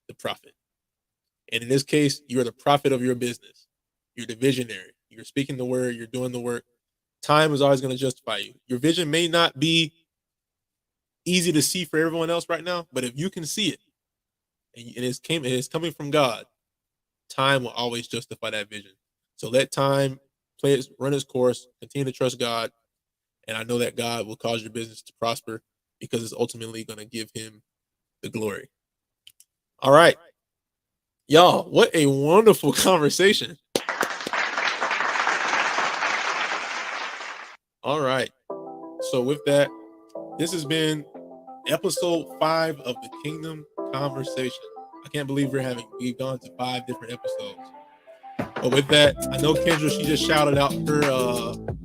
the prophet. And in this case, you're the prophet of your business. You're the visionary. You're speaking the word. You're doing the work. Time is always going to justify you. Your vision may not be easy to see for everyone else right now, but if you can see it and it is coming from God, time will always justify that vision. So let time run its course, continue to trust God, and I know that God will cause your business to prosper because it's ultimately going to give him the glory. All right. Y'all, what a wonderful conversation. All right. So with that, this has been episode 5 of the Kingdom Conversation. I can't believe we've gone to 5 different episodes. But with that, I know Kendra, she just shouted out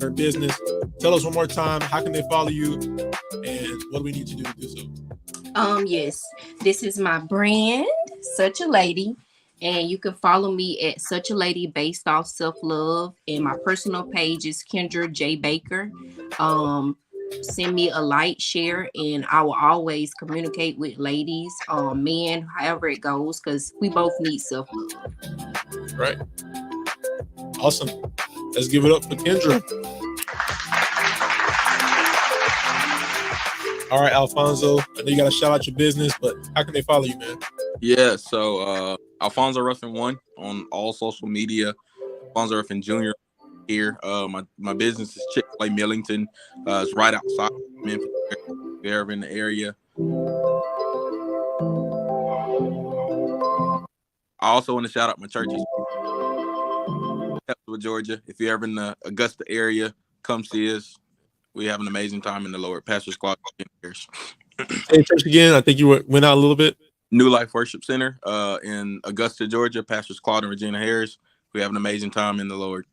her business. Tell us one more time, how can they follow you and what do we need to do to do so? Yes, this is my brand, Such a Lady. And you can follow me at Such a Lady based off self-love. And my personal page is Kendra J. Baker. Send me a like, share, and I will always communicate with ladies, men, however it goes, because we both need self-love. Right. Awesome. Let's give it up for Kendra. All right, Alfonso, I know you got to shout out your business, but how can they follow you, man? Yeah, so Alfonso Ruffin 1 on all social media. Alfonso Ruffin Jr. here. My business is Chick-fil-A Millington. It's right outside Memphis. If you're ever in the area. I also want to shout out my churches. Georgia. If you're ever in the Augusta area, come see us. We have an amazing time in the Lord. Pastor's Claude. Say church again. I think you went out a little bit. New Life Worship Center in Augusta, Georgia. Pastors Claude and Regina Harris. We have an amazing time in the Lord.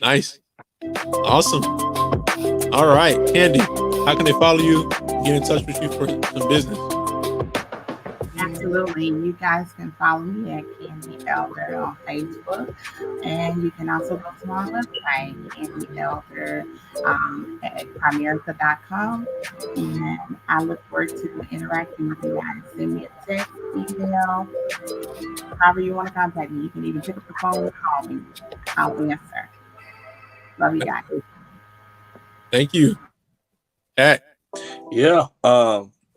Nice. Awesome. All right, Candy, how can they follow you, get in touch with you for some business? Absolutely. You guys can follow me at Candy Elder on Facebook. And you can also go to my website, Candy Elder, at primerica.com. And I look forward to interacting with you guys. Send me a text, email, however you want to contact me. You can even pick up the phone and call me. I'll answer. Love you guys. Thank you. Pat. Yeah.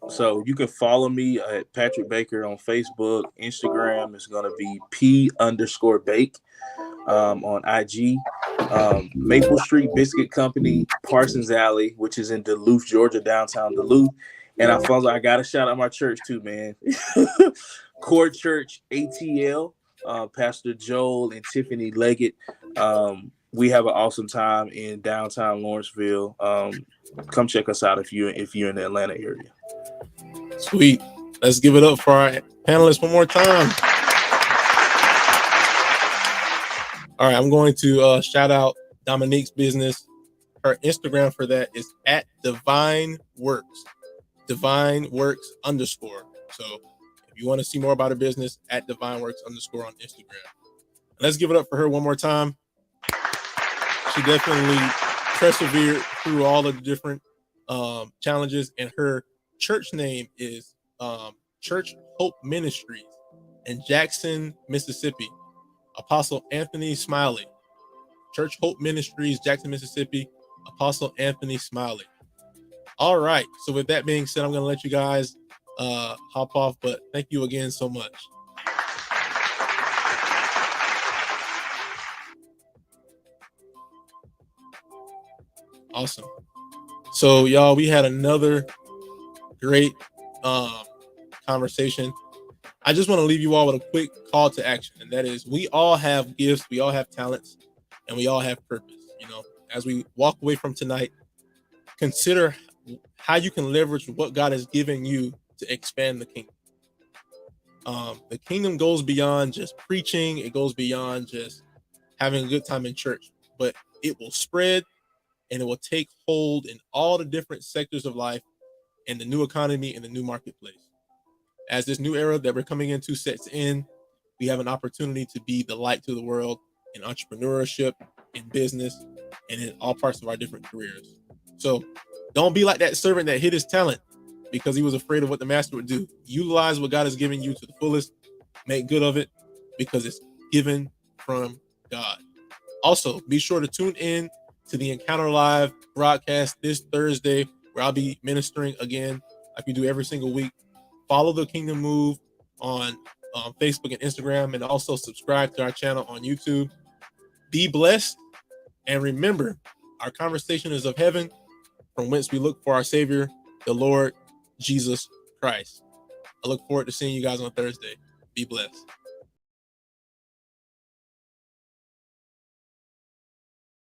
So you can follow me at Patrick Baker on Facebook. Instagram is going to be P_Bake on IG. Maple Street Biscuit Company, Parsons Alley, which is in Duluth, Georgia, downtown Duluth. And Alfonso, I got to shout out my church too, man. Core Church ATL, Pastor Joel and Tiffany Leggett. We have an awesome time in downtown Lawrenceville. Come check us out if you're in the Atlanta area. Sweet. Let's give it up for our panelists one more time. All right, I'm going to shout out Dominique's business. Her Instagram for that is at Divine Works. Divine Works _. So if you want to see more about her business, at Divine Works _ on Instagram. And let's give it up for her one more time. She definitely persevered through all of the different challenges, and her church name is Church Hope Ministries in Jackson, Mississippi. Apostle Anthony Smiley. Church Hope Ministries, Jackson, Mississippi. Apostle Anthony Smiley. All right. So with that being said, I'm going to let you guys hop off, but thank you again so much. Awesome. So y'all, we had another great conversation. I just want to leave you all with a quick call to action, and that is, we all have gifts, we all have talents, and we all have purpose. You know, as we walk away from tonight, consider how you can leverage what God has given you to expand the kingdom. The kingdom goes beyond just preaching. It goes beyond just having a good time in church, but it will spread and it will take hold in all the different sectors of life and the new economy and the new marketplace. As this new era that we're coming into sets in, we have an opportunity to be the light to the world in entrepreneurship, in business, and in all parts of our different careers. So don't be like that servant that hid his talent because he was afraid of what the master would do. Utilize what God has given you to the fullest. Make good of it because it's given from God. Also, be sure to tune in to the Encounter Live broadcast this Thursday, where I'll be ministering again like we do every single week. Follow the Kingdom Move on Facebook and Instagram, and also subscribe to our channel on YouTube. Be blessed, and remember, our conversation is of heaven, from whence we look for our Savior, the Lord Jesus Christ. I look forward to seeing you guys on Thursday. Be blessed.